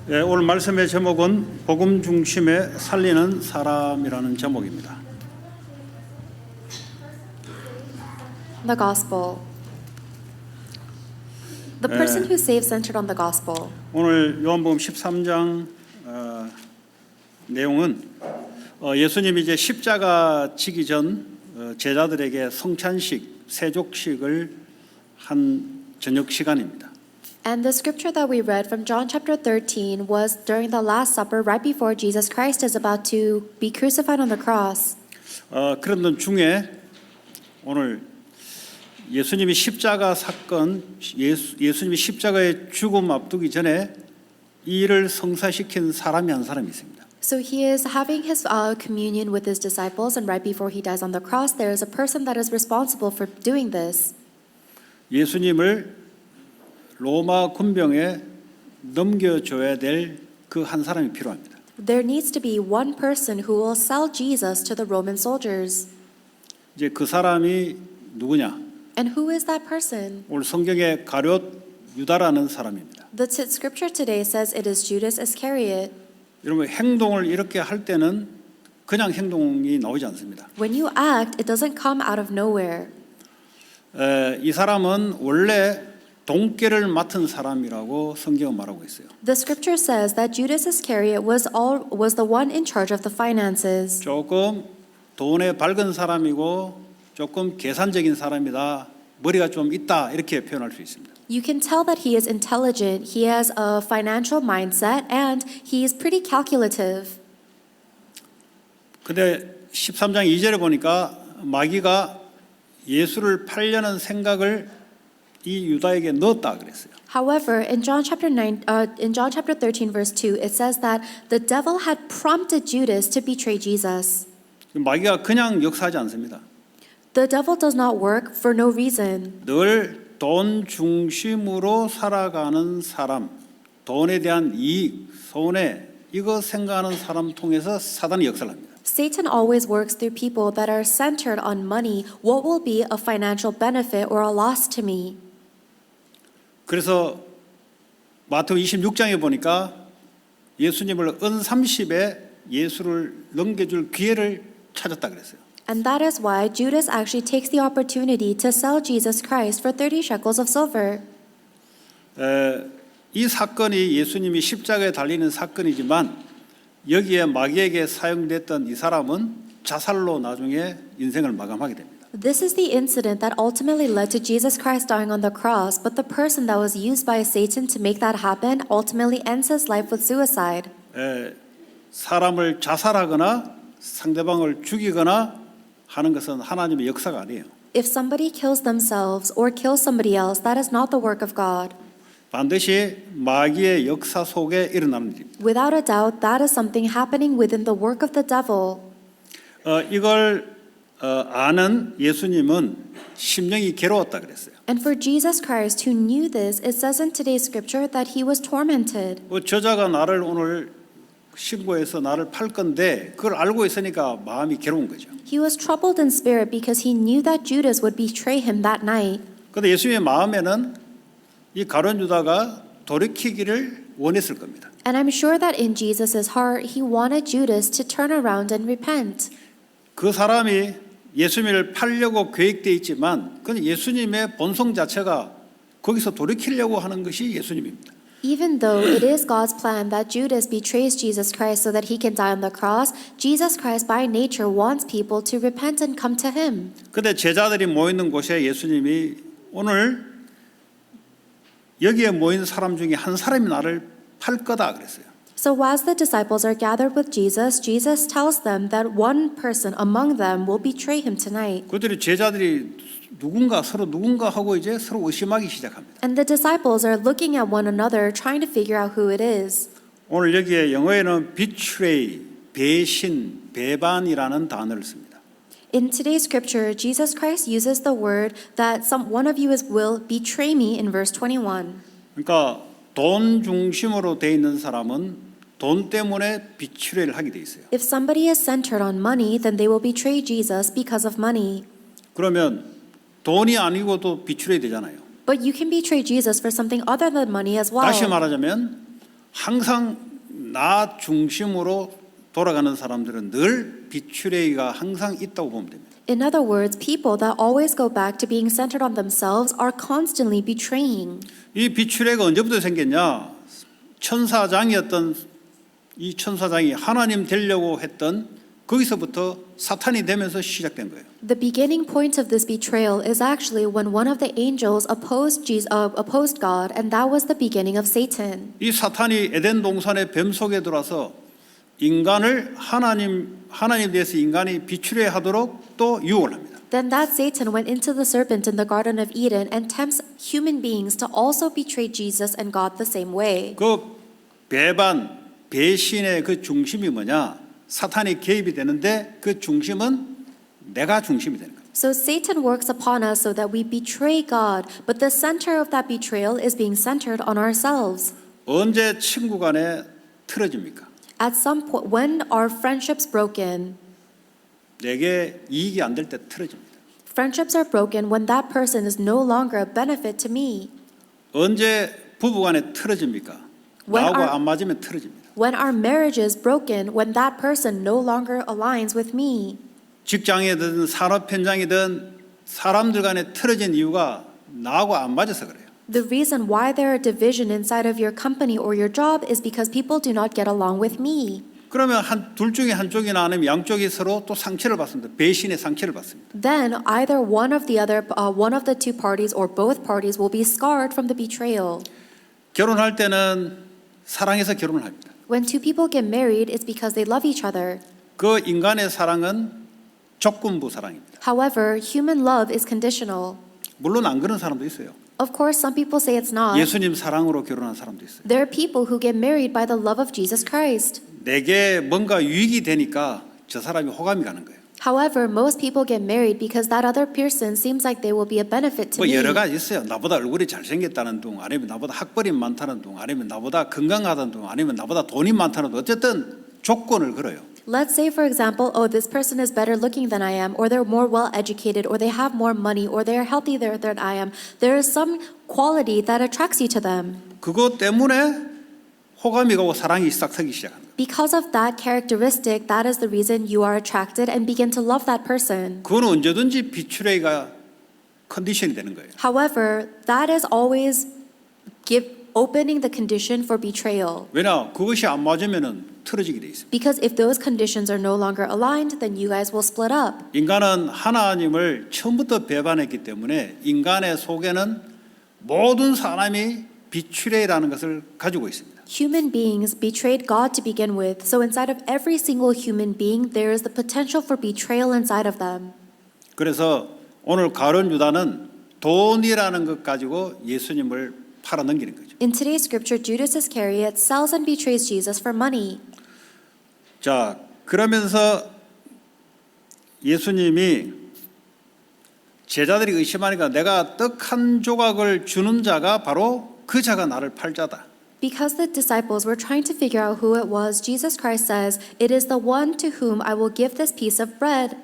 오늘 말씀의 제목은 복음 중심에 살리는 사람이라는 제목입니다. The gospel. The person who saves centered on the gospel. 오늘 요한복음 13장 내용은 예수님이 이제 십자가 지기 전 제자들에게 성찬식, 세족식을 한 저녁 시간입니다. And the scripture that we read from John chapter 13 was during the Last Supper right before Jesus Christ is about to be crucified on the cross. 그런 중에 오늘 예수님이 십자가 사건, 예수님이 십자가의 죽음 앞두기 전에 이 일을 성사시킨 사람이 한 사람이 있습니다. So he is having his communion with his disciples, and right before he dies on the cross, there is a person that is responsible for doing this. 예수님을 로마 군병에 넘겨줘야 될 그 한 사람이 필요합니다. There needs to be one person who will sell Jesus to the Roman soldiers. 이제 그 사람이 누구냐? And who is that person? 오늘 성경에 가룟 유다라는 사람입니다. The scripture today says it is Judas Iscariot. 여러분 행동을 이렇게 할 때는 그냥 행동이 나오지 않습니다. When you act, it doesn't come out of nowhere. 이 사람은 원래 돈깨를 맡은 사람이라고 성경은 말하고 있어요. The scripture says that Judas Iscariot was the one in charge of the finances. 조금 돈에 밝은 사람이고 조금 계산적인 사람이다. 머리가 좀 있다 이렇게 표현할 수 있습니다. You can tell that he is intelligent, he has a financial mindset, and he is pretty calculative. 근데 13장 2절에 보니까 마귀가 예수를 팔려는 생각을 이 유다에게 넣었다 그랬어요. However, in John chapter 13 verse 2, it says that the devil had prompted Judas to betray Jesus. 마귀가 그냥 역사하지 않습니다. The devil does not work for no reason. 늘 돈 중심으로 살아가는 사람, 돈에 대한 이익, 손해 이거 생각하는 사람 통해서 사단이 역사를 합니다. Satan always works through people that are centered on money. What will be a financial benefit or a loss to me? 그래서 마태복음 26장에 보니까 예수님을 은 30에 예수를 넘겨줄 기회를 찾았다 그랬어요. And that is why Judas actually takes the opportunity to sell Jesus Christ for 30 shekels of silver. 이 사건이 예수님이 십자가에 달리는 사건이지만 여기에 마귀에게 사용됐던 이 사람은 자살로 나중에 인생을 마감하게 됩니다. This is the incident that ultimately led to Jesus Christ dying on the cross, but the person that was used by Satan to make that happen ultimately ends his life with suicide. 사람을 자살하거나 상대방을 죽이거나 하는 것은 하나님의 역사가 아니에요. If somebody kills themselves or kills somebody else, that is not the work of God. 반드시 마귀의 역사 속에 일어나는 일입니다. Without a doubt, that is something happening within the work of the devil. 이걸 아는 예수님은 심령이 괴로웠다 그랬어요. And for Jesus Christ, who knew this, it says in today's scripture that he was tormented. 저자가 나를 오늘 신고해서 나를 팔 건데 그걸 알고 있으니까 마음이 괴로운 거죠. He was troubled in spirit because he knew that Judas would betray him that night. 그런데 예수님의 마음에는 이 가룟 유다가 돌이키기를 원했을 겁니다. And I'm sure that in Jesus' heart, he wanted Judas to turn around and repent. 그 사람이 예수님을 팔려고 계획되어 있지만 그건 예수님의 본성 자체가 거기서 돌이키려고 하는 것이 예수님입니다. Even though it is God's plan that Judas betrays Jesus Christ so that he can die on the cross, Jesus Christ by nature wants people to repent and come to him. 그런데 제자들이 모이는 곳에 예수님이 오늘 여기에 모인 사람 중에 한 사람이 나를 팔 거다 그랬어요. So as the disciples are gathered with Jesus, Jesus tells them that one person among them will betray him tonight. 그들이 제자들이 서로 누군가 하고 이제 서로 의심하기 시작합니다. And the disciples are looking at one another, trying to figure out who it is. 오늘 여기에 영어에는 betray, 배신, 배반이라는 단어를 씁니다. In today's scripture, Jesus Christ uses the word that one of you will betray me in verse 21. 그러니까 돈 중심으로 돼 있는 사람은 돈 때문에 비추례를 하게 돼 있어요. If somebody is centered on money, then they will betray Jesus because of money. 그러면 돈이 아니고도 비추례 되잖아요. But you can betray Jesus for something other than money as well. 다시 말하자면 항상 나 중심으로 돌아가는 사람들은 늘 비추레기가 항상 있다고 보면 됩니다. In other words, people that always go back to being centered on themselves are constantly betraying. 이 비추레기가 언제부터 생겼냐? 천사장이었던 이 천사장이 하나님 되려고 했던 거기서부터 사탄이 되면서 시작된 거예요. The beginning point of this betrayal is actually when one of the angels opposed God, and that was the beginning of Satan. 이 사탄이 에덴 동산의 뱀 속에 들어와서 인간을 하나님 대해서 인간이 비추레하도록 또 유혹을 합니다. Then that Satan went into the serpent in the Garden of Eden and tempts human beings to also betray Jesus and God the same way. 그 배신의 그 중심이 뭐냐? 사탄이 개입이 되는데 그 중심은 내가 중심이 되는 거예요. So Satan works upon us so that we betray God, but the center of that betrayal is being centered on ourselves. 언제 친구 간에 틀어집니까? At some point, when are friendships broken? 내게 이익이 안 될 때 틀어집니다. Friendships are broken when that person is no longer a benefit to me. 언제 부부 간에 틀어집니까? When 나하고 are- 안 맞으면 틀어집니다. When our marriage is broken, when that person no longer aligns with me. 직장이든 산업 현장이든 사람들 간에 틀어진 이유가 나하고 안 맞아서 그래요. The reason why there are division inside of your company or your job is because people do not get along with me. 그러면 둘 중에 한쪽이나 아니면 양쪽이 서로 또 상처를 받습니다. 배신의 상처를 받습니다. Then either one of the two parties or both parties will be scarred from the betrayal. 결혼할 때는 사랑해서 결혼을 합니다. When two people get married, it's because they love each other. 그 인간의 사랑은 조건부 사랑입니다. However, human love is conditional. 물론 안 그런 사람도 있어요. Of course, some people say it's not. 예수님 사랑으로 결혼한 사람도 있어요. There are people who get married by the love of Jesus Christ. 내게 뭔가 유익이 되니까 저 사람이 호감이 가는 거예요. However, most people get married because that other person seems like they will be a benefit to 뭐 me. 여러 가지 있어요. 나보다 얼굴이 잘생겼다는 둥, 아니면 나보다 학벌이 많다는 둥, 아니면 나보다 건강하다는 둥, 아니면 나보다 돈이 많다는 둥. 어쨌든 조건을 걸어요. Let's say, for example, oh, this person is better looking than I am, or they're more well educated, or they have more money, or they're healthier than I am. There is some quality that attracts you to them. 그것 때문에 호감이 가고 사랑이 싹트기 시작합니다. Because of that characteristic, that is the reason you are attracted and begin to love that person. 그건 언제든지 비추레기가 컨디션이 되는 거예요. However, that is always opening the condition for betrayal. 왜냐? 그것이 안 맞으면은 틀어지게 돼 있습니다. Because if those conditions are no longer aligned, then you guys will split up. 인간은 하나님을 처음부터 배반했기 때문에 인간의 속에는 모든 사람이 비추레기라는 것을 가지고 있습니다. Human beings betrayed God to begin with, so inside of every single human being, there is the potential for betrayal inside of them. 그래서 오늘 가룟 유다는 돈이라는 것 가지고 예수님을 팔아 넘기는 거죠. In today's scripture, Judas Iscariot sells and betrays Jesus for money. 자, 그러면서 예수님이 제자들이 의심하니까 내가 떡 한 조각을 주는 자가 바로 그 자가 나를 팔 자다. Because the disciples were trying to figure out who it was, Jesus Christ says, "It is the one to whom I will give this piece of bread."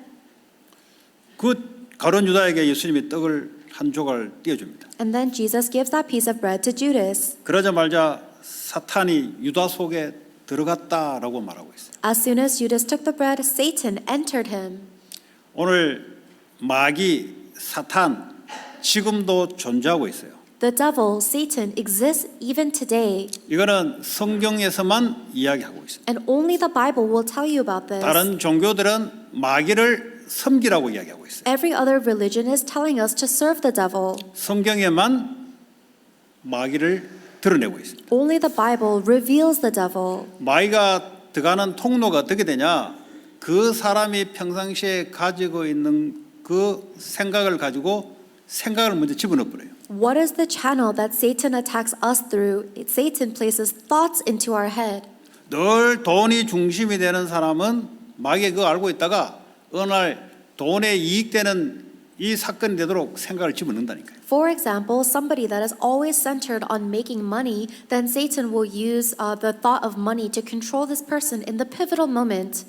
그 가룟 유다에게 예수님이 떡을 한 조각을 띄워줍니다. And then Jesus gives that piece of bread to Judas. 그러자마자 사탄이 유다 속에 들어갔다라고 말하고 있어요. As soon as Judas took the bread, Satan entered him. 오늘 마귀, 사탄 지금도 존재하고 있어요. The devil, Satan, exists even today, 이거는 성경에서만 이야기하고 있습니다. and only the Bible will tell you about this. 다른 종교들은 마귀를 섬기라고 이야기하고 있어요. Every other religion is telling us to serve the devil. 성경에만 마귀를 드러내고 있습니다. Only the Bible reveals the devil. 마귀가 들어가는 통로가 어떻게 되냐? 그 사람이 평상시에 가지고 있는 그 생각을 가지고 생각을 먼저 집어넣어 버려요. What is the channel that Satan attacks us through? Satan places thoughts into our head. 늘 돈이 중심이 되는 사람은 마귀가 그거 알고 있다가 어느 날 돈에 이익되는 이 사건이 되도록 생각을 집어넣는다니까요. For example, somebody that is always centered on making money, then Satan will use the thought of money to control this person in the pivotal moment.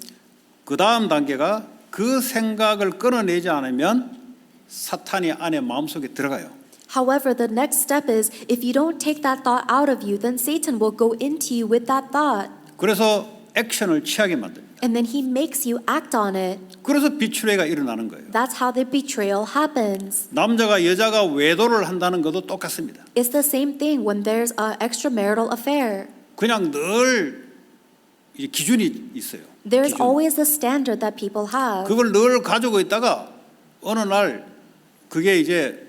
그 다음 단계가 그 생각을 끊어내지 않으면 사탄이 안에 마음속에 들어가요. However, the next step is if you don't take that thought out of you, then Satan will go into you with that thought. 그래서 액션을 취하게 만듭니다. And then he makes you act on it. 그래서 비추례가 일어나는 거예요. That's how the betrayal happens. 남자가 여자가 외도를 한다는 것도 똑같습니다. It's the same thing when there's an extramarital affair. 그냥 늘 이제 기준이 있어요. There's 기준. always a standard that people have. 그걸 늘 가지고 있다가 어느 날 그게 이제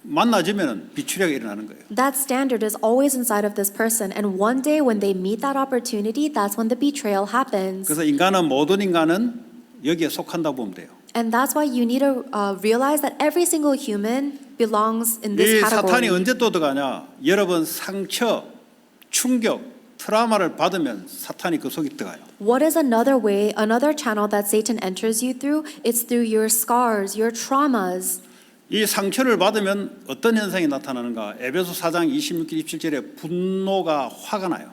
만나지면 비추례가 일어나는 거예요. That standard is always inside of this person, and one day when they meet that opportunity, that's when the betrayal happens. 그래서 모든 인간은 여기에 속한다고 보면 돼요. And that's why you need to realize that every single human belongs in this 이 사탄이 category. 언제 또 들어가냐? 여러분 상처, 충격, 트라우마를 받으면 사탄이 그 속에 들어가요. What is another way, another channel that Satan enters you through? It's through your scars, your traumas. 이 상처를 받으면 어떤 현상이 나타나는가? 에베소 4장 26절 27절에 분노가 화가 나요.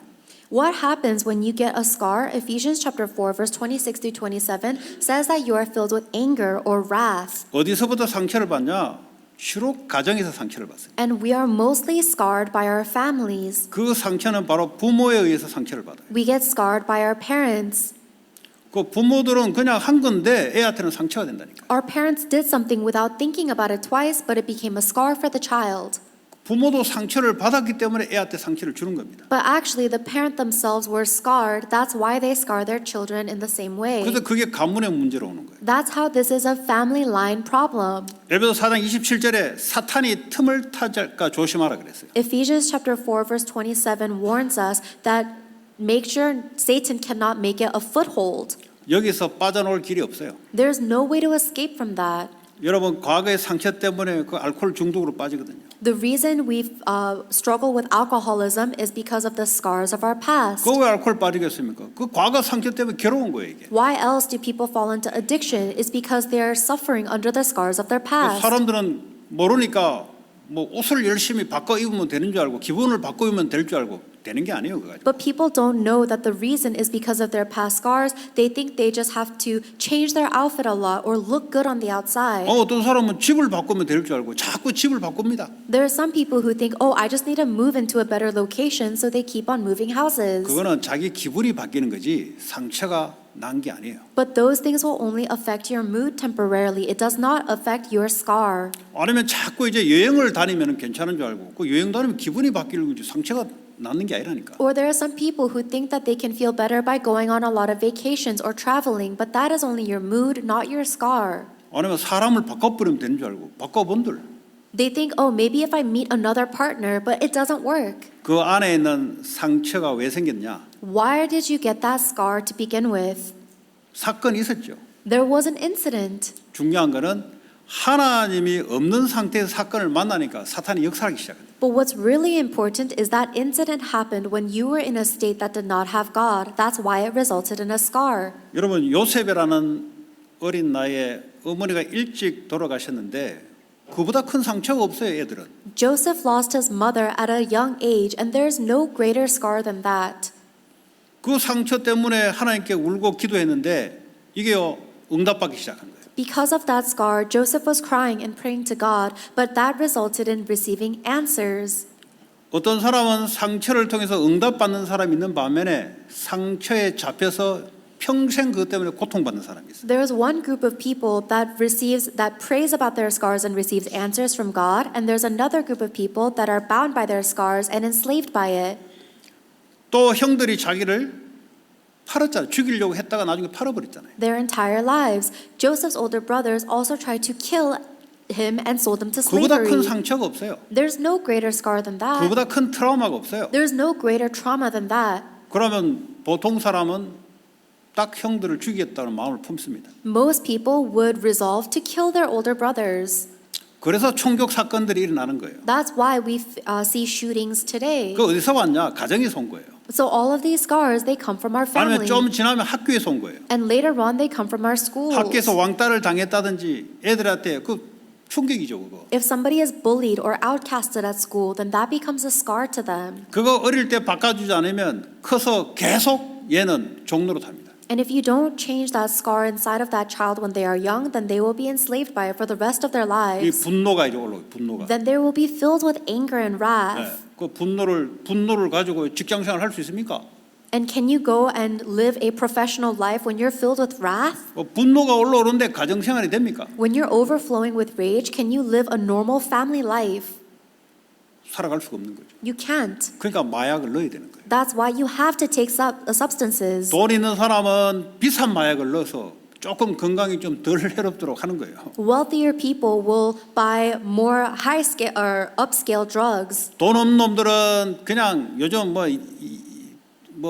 What happens when you get a scar? Ephesians chapter 4 verse 26 through 27 says that you are filled with anger or wrath. 어디서부터 상처를 받냐? 주로 가정에서 상처를 받습니다. And we are mostly scarred by our families. 그 상처는 바로 부모에 의해서 상처를 받아요. We get scarred by our parents. 그 부모들은 그냥 한 건데 애한테는 상처가 된다니까. Our parents did something without thinking about it twice, but it became a scar for the child. 부모도 상처를 받았기 때문에 애한테 상처를 주는 겁니다. But actually, the parent themselves were scarred. That's why they scar their children in the same way. 그래서 그게 가문의 문제로 오는 거예요. That's how this is a family line problem. 에베소 4장 27절에 사탄이 틈을 타질까 조심하라 그랬어요. Ephesians chapter 4 verse 27 warns us that make sure Satan cannot make it a foothold. 여기서 빠져나올 길이 없어요. There's no way to escape from that. 여러분 과거의 상처 때문에 그 알코올 중독으로 빠지거든요. The reason we struggle with alcoholism is because of the scars of our past. 그 왜 알코올 빠지겠습니까? 그 과거 상처 때문에 괴로운 거예요 이게. Why else do people fall into addiction? It's because they are suffering under the scars of their past. 사람들은 모르니까 뭐 옷을 열심히 바꿔 입으면 되는 줄 알고 기분을 바꿔 입으면 될 줄 알고 되는 게 아니에요 그거. But people don't know that the reason is because of their past scars. They think they just have to change their outfit a lot or look good on the outside. 어떤 사람은 집을 바꾸면 될 줄 알고 자꾸 집을 바꿉니다. There are some people who think, oh, I just need to move into a better location, so they keep on moving houses. 그거는 자기 기분이 바뀌는 거지 상처가 난 게 아니에요. But those things will only affect your mood temporarily. It does not affect your scar. 아니면 자꾸 이제 여행을 다니면 괜찮은 줄 알고 그 여행 다니면 기분이 바뀌는 거지 상처가 낫는 게 아니라니까. Or there are some people who think that they can feel better by going on a lot of vacations or traveling, but that is only your mood, not your scar. 아니면 사람을 바꿔버리면 되는 줄 알고 바꿔본들. They think, oh, maybe if I meet another partner, but it doesn't work. 그 안에 있는 상처가 왜 생겼냐? Why did you get that scar to begin with? 사건이 있었죠. There was an incident. 중요한 거는 하나님이 없는 상태에서 사건을 만나니까 사탄이 역사하기 시작합니다. But what's really important is that incident happened when you were in a state that did not have God. That's why it resulted in a scar. 여러분 요셉이라는 어린 나이에 어머니가 일찍 돌아가셨는데 그보다 큰 상처가 없어요 애들은. Joseph lost his mother at a young age, and there's no greater scar than that. 그 상처 때문에 하나님께 울고 기도했는데 이게요 응답받기 시작한 거예요. Because of that scar, Joseph was crying and praying to God, but that resulted in receiving answers. 어떤 사람은 상처를 통해서 응답받는 사람이 있는 반면에 상처에 잡혀서 평생 그것 때문에 고통받는 사람이 있어요. There is one group of people that prays about their scars and receives answers from God, and there's another group of people that are bound by their scars and enslaved by it. 또 형들이 자기를 팔았잖아요. 죽이려고 했다가 나중에 팔아버렸잖아요. Their entire lives. Joseph's older brothers also tried to kill him and sold him to 그보다 큰 slavery. 상처가 없어요. There's no greater scar than that. 그보다 큰 트라우마가 없어요. There's no greater trauma than that. 그러면 보통 사람은 딱 형들을 죽이겠다는 마음을 품습니다. Most people would resolve to kill their older brothers. 그래서 총격 사건들이 일어나는 거예요. That's why we see shootings today. 그 어디서 왔냐? 가정에서 온 거예요. So all of these scars, they come from our 아니면 family. 좀 지나면 학교에서 온 거예요. And later on, they come from our schools. 학교에서 왕따를 당했다든지 애들한테 그 충격이죠 그거. If somebody is bullied or outcasted at school, then that becomes a scar to them. 그거 어릴 때 바꿔주지 않으면 커서 계속 얘는 종로로 답니다. And if you don't change that scar inside of that child when they are young, then they will be enslaved by it for the rest of their 이 lives. 분노가 이제 올라오고 분노가. Then they will be filled with anger and 네, wrath. 그 분노를 가지고 직장생활 할 수 있습니까? And can you go and live a professional life when you're filled with wrath? 분노가 올라오는데 가정생활이 됩니까? When you're overflowing with rage, can you live a normal family life? 살아갈 수가 없는 거죠. You can't. 그러니까 마약을 넣어야 되는 거예요. That's why you have to take substances. 돈 있는 사람은 비싼 마약을 넣어서 조금 건강이 좀 덜 해롭도록 하는 거예요. Wealthier people will buy more high scale or upscale drugs. 돈 없는 놈들은 그냥 요즘 뭐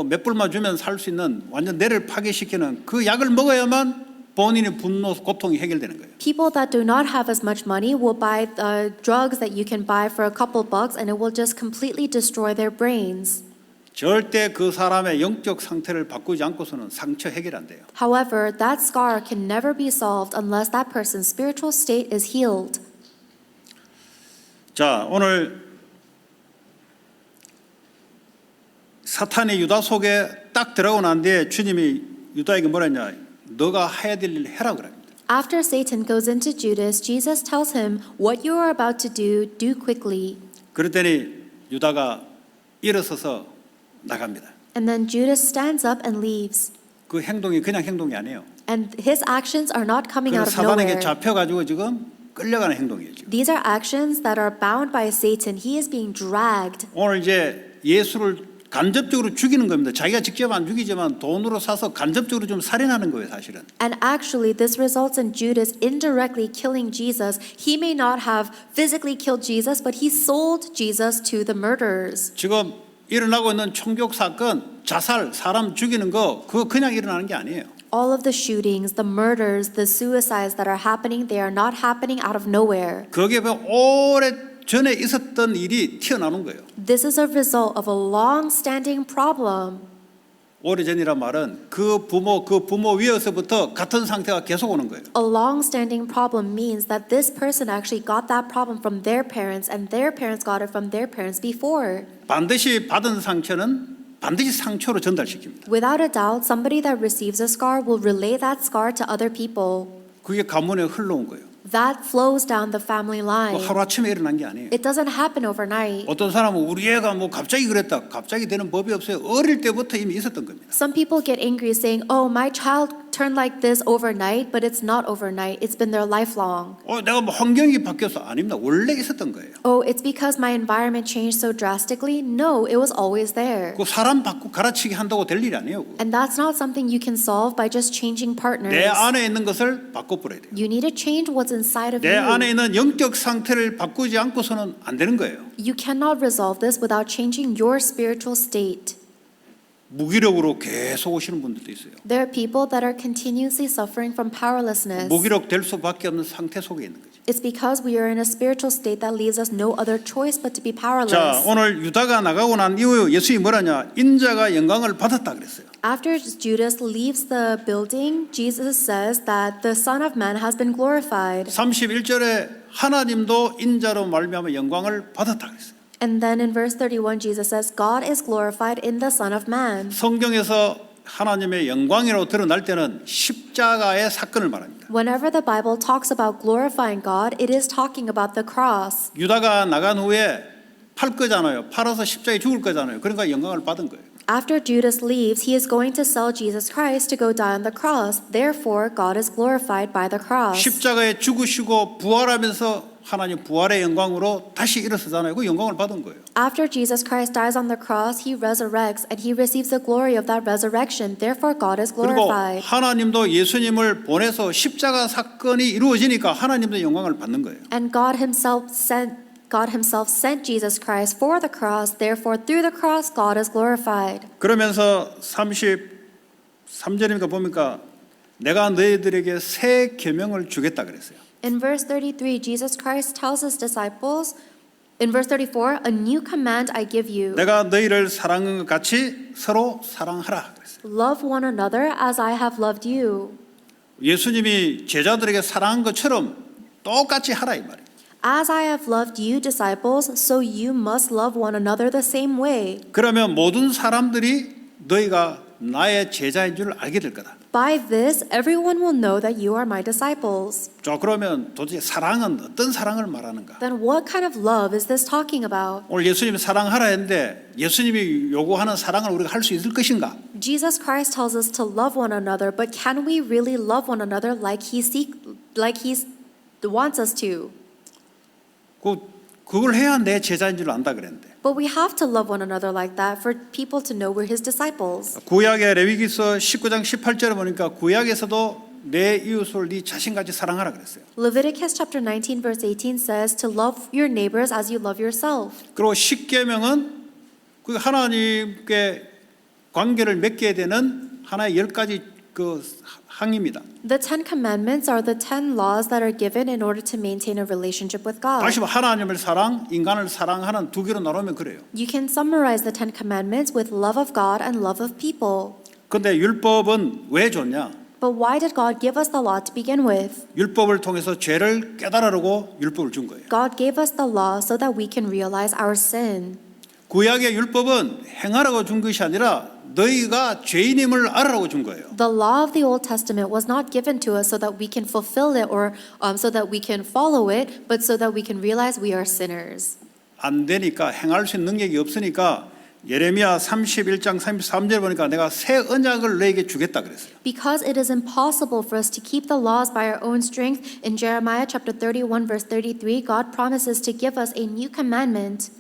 몇 불만 주면 살 수 있는 완전 뇌를 파괴시키는 그 약을 먹어야만 본인의 분노, 고통이 해결되는 거예요. People that do not have as much money will buy drugs that you can buy for a couple bucks and it will just completely destroy their brains. 절대 그 사람의 영적 상태를 바꾸지 않고서는 상처 해결 안 돼요. However, that scar can never be solved unless that person's spiritual state is healed. 자, 오늘 사탄이 유다 속에 딱 들어가고 난 뒤에 주님이 유다에게 뭐라 했냐? 너가 해야 될 일 해라 그럽니다. After Satan goes into Judas, Jesus tells him, what you are about to do quickly. 그랬더니 유다가 일어서서 나갑니다. And then Judas stands up and leaves. 그 행동이 그냥 행동이 아니에요. And his actions are not coming 그 out of 사단에게 nowhere. 잡혀가지고 지금 끌려가는 행동이에요. 지금. These are actions that are bound by Satan. He is being dragged. 오늘 이제 예수를 간접적으로 죽이는 겁니다. 자기가 직접 안 죽이지만 돈으로 사서 간접적으로 좀 살인하는 거예요, 사실은. And actually, this results in Judas indirectly killing Jesus. He may not have physically killed Jesus, but he sold Jesus to the murderers. 지금 일어나고 있는 총격 사건, 자살, 사람 죽이는 거 그거 그냥 일어나는 게 아니에요. All of the shootings, the murders, the suicides that are happening, they are not happening out of nowhere. 거기에 오래 전에 있었던 일이 튀어나오는 거예요. This is a result of a long-standing problem. 오래전이란 말은 그 부모 위에서부터 같은 상태가 계속 오는 거예요. A long-standing problem means that this person actually got that problem from their parents and their parents got it from their parents before. 반드시 받은 상처는 반드시 상처로 전달시킵니다. Without a doubt, somebody that receives a scar will relay that scar to other people. 그게 가문에 흘러온 거예요. That flows down the family line. 하루아침에 일어난 게 아니에요. It doesn't happen overnight. 어떤 사람은 우리 애가 뭐 갑자기 그랬다. 갑자기 되는 법이 없어요. 어릴 때부터 이미 있었던 겁니다. Some people get angry saying, oh, my child turned like this overnight, but it's not overnight. It's been their lifelong. 내가 뭐 환경이 바뀌어서 아닙니다. 원래 있었던 거예요. Oh, it's because my environment changed so drastically. No, it was always there. 그 사람 바꾸고 갈아치기 한다고 될 일이 아니에요. And that's not something you can solve by just changing partners. 내 안에 있는 것을 바꿔버려야 돼요. You need to change what's inside of 내 you. 안에 있는 영적 상태를 바꾸지 않고서는 안 되는 거예요. You cannot resolve this without changing your spiritual state. 무기력으로 계속 오시는 분들도 있어요. There are people that are continuously suffering from powerlessness. 무기력 될 수밖에 없는 상태 속에 있는 거죠. It's because we are in a spiritual state that leaves us no other choice but to be 자, powerless. 오늘 유다가 나가고 난 이후 예수님이 뭐라냐? 인자가 영광을 받았다 그랬어요. After Judas leaves the building, Jesus says that the Son of Man has been glorified. 31절에 하나님도 인자로 말미암아 영광을 받았다 그랬어요. And then in verse 31, Jesus says, God is glorified in the Son of Man. 성경에서 하나님의 영광이라고 드러날 때는 십자가의 사건을 말합니다. Whenever the Bible talks about glorifying God, it is talking about the cross. 유다가 나간 후에 팔 거잖아요. 팔아서 십자가에 죽을 거잖아요. 그러니까 영광을 받은 거예요. After Judas leaves, he is going to sell Jesus Christ to go die on the cross. Therefore, God is glorified by the cross. 십자가에 죽으시고 부활하면서 하나님 부활의 영광으로 다시 일어서잖아요. 그 영광을 받은 거예요. After Jesus Christ dies on the cross, he resurrects and he receives the glory of that resurrection. Therefore, God is 그리고 glorified. 하나님도 예수님을 보내서 십자가 사건이 이루어지니까 하나님도 영광을 받는 거예요. And God himself sent Jesus Christ for the cross. Therefore, through the cross, God is glorified. 그러면서 33절이니까 보니까 내가 너희들에게 새 계명을 주겠다 그랬어요. In verse 33, Jesus Christ tells his disciples, in verse 34, a new command I give you. 내가 너희를 사랑한 것 같이 서로 사랑하라 그랬어요. Love one another as I have loved you. 예수님이 제자들에게 사랑한 것처럼 똑같이 하라 이 말이에요. As I have loved you, disciples, so you must love one another the same way. 그러면 모든 사람들이 너희가 나의 제자인 줄 알게 될 거다. By this, everyone will know that you are my disciples. 자, 그러면 도대체 사랑은 어떤 사랑을 말하는가? Then what kind of love is this talking about? 오늘 예수님이 사랑하라 했는데 예수님이 요구하는 사랑을 우리가 할 수 있을 것인가? Jesus Christ tells us to love one another, but can we really love one another like he wants us to? 그걸 해야 내 제자인 줄 안다 그랬는데. But we have to love one another like that for people to know we're his disciples. 구약의 레위기서 19장 18절에 보니까 구약에서도 내 이웃을 네 자신같이 사랑하라 그랬어요. Leviticus chapter 19 verse 18 says to love your neighbors as you love yourself. 그리고 십계명은 그 하나님께 관계를 맺게 되는 하나의 10가지 그 항입니다. The 10 commandments are the 10 laws that are given in order to maintain a relationship with God. 다시 하나님을 사랑, 인간을 사랑하는 두 개로 나누면 그래요. You can summarize the 10 commandments with love of God and love of people. 근데 율법은 왜 줬냐? But why did God give us the law to begin with? 율법을 통해서 죄를 깨달으라고 율법을 준 거예요. God gave us the law so that we can realize our sin. 구약의 율법은 행하라고 준 것이 아니라 너희가 죄인임을 알아라고 준 거예요. The law of the Old Testament was not given to us so that we can fulfill it or so that we can follow it, but so that we can realize we are sinners. 안 되니까 행할 수 있는 능력이 없으니까 예레미야 31장 33절 보니까 내가 새 언약을 너에게 주겠다 그랬어요. Because it is impossible for us to keep the laws by our own strength, in Jeremiah chapter 31 verse 33, God promises to give us a new commandment.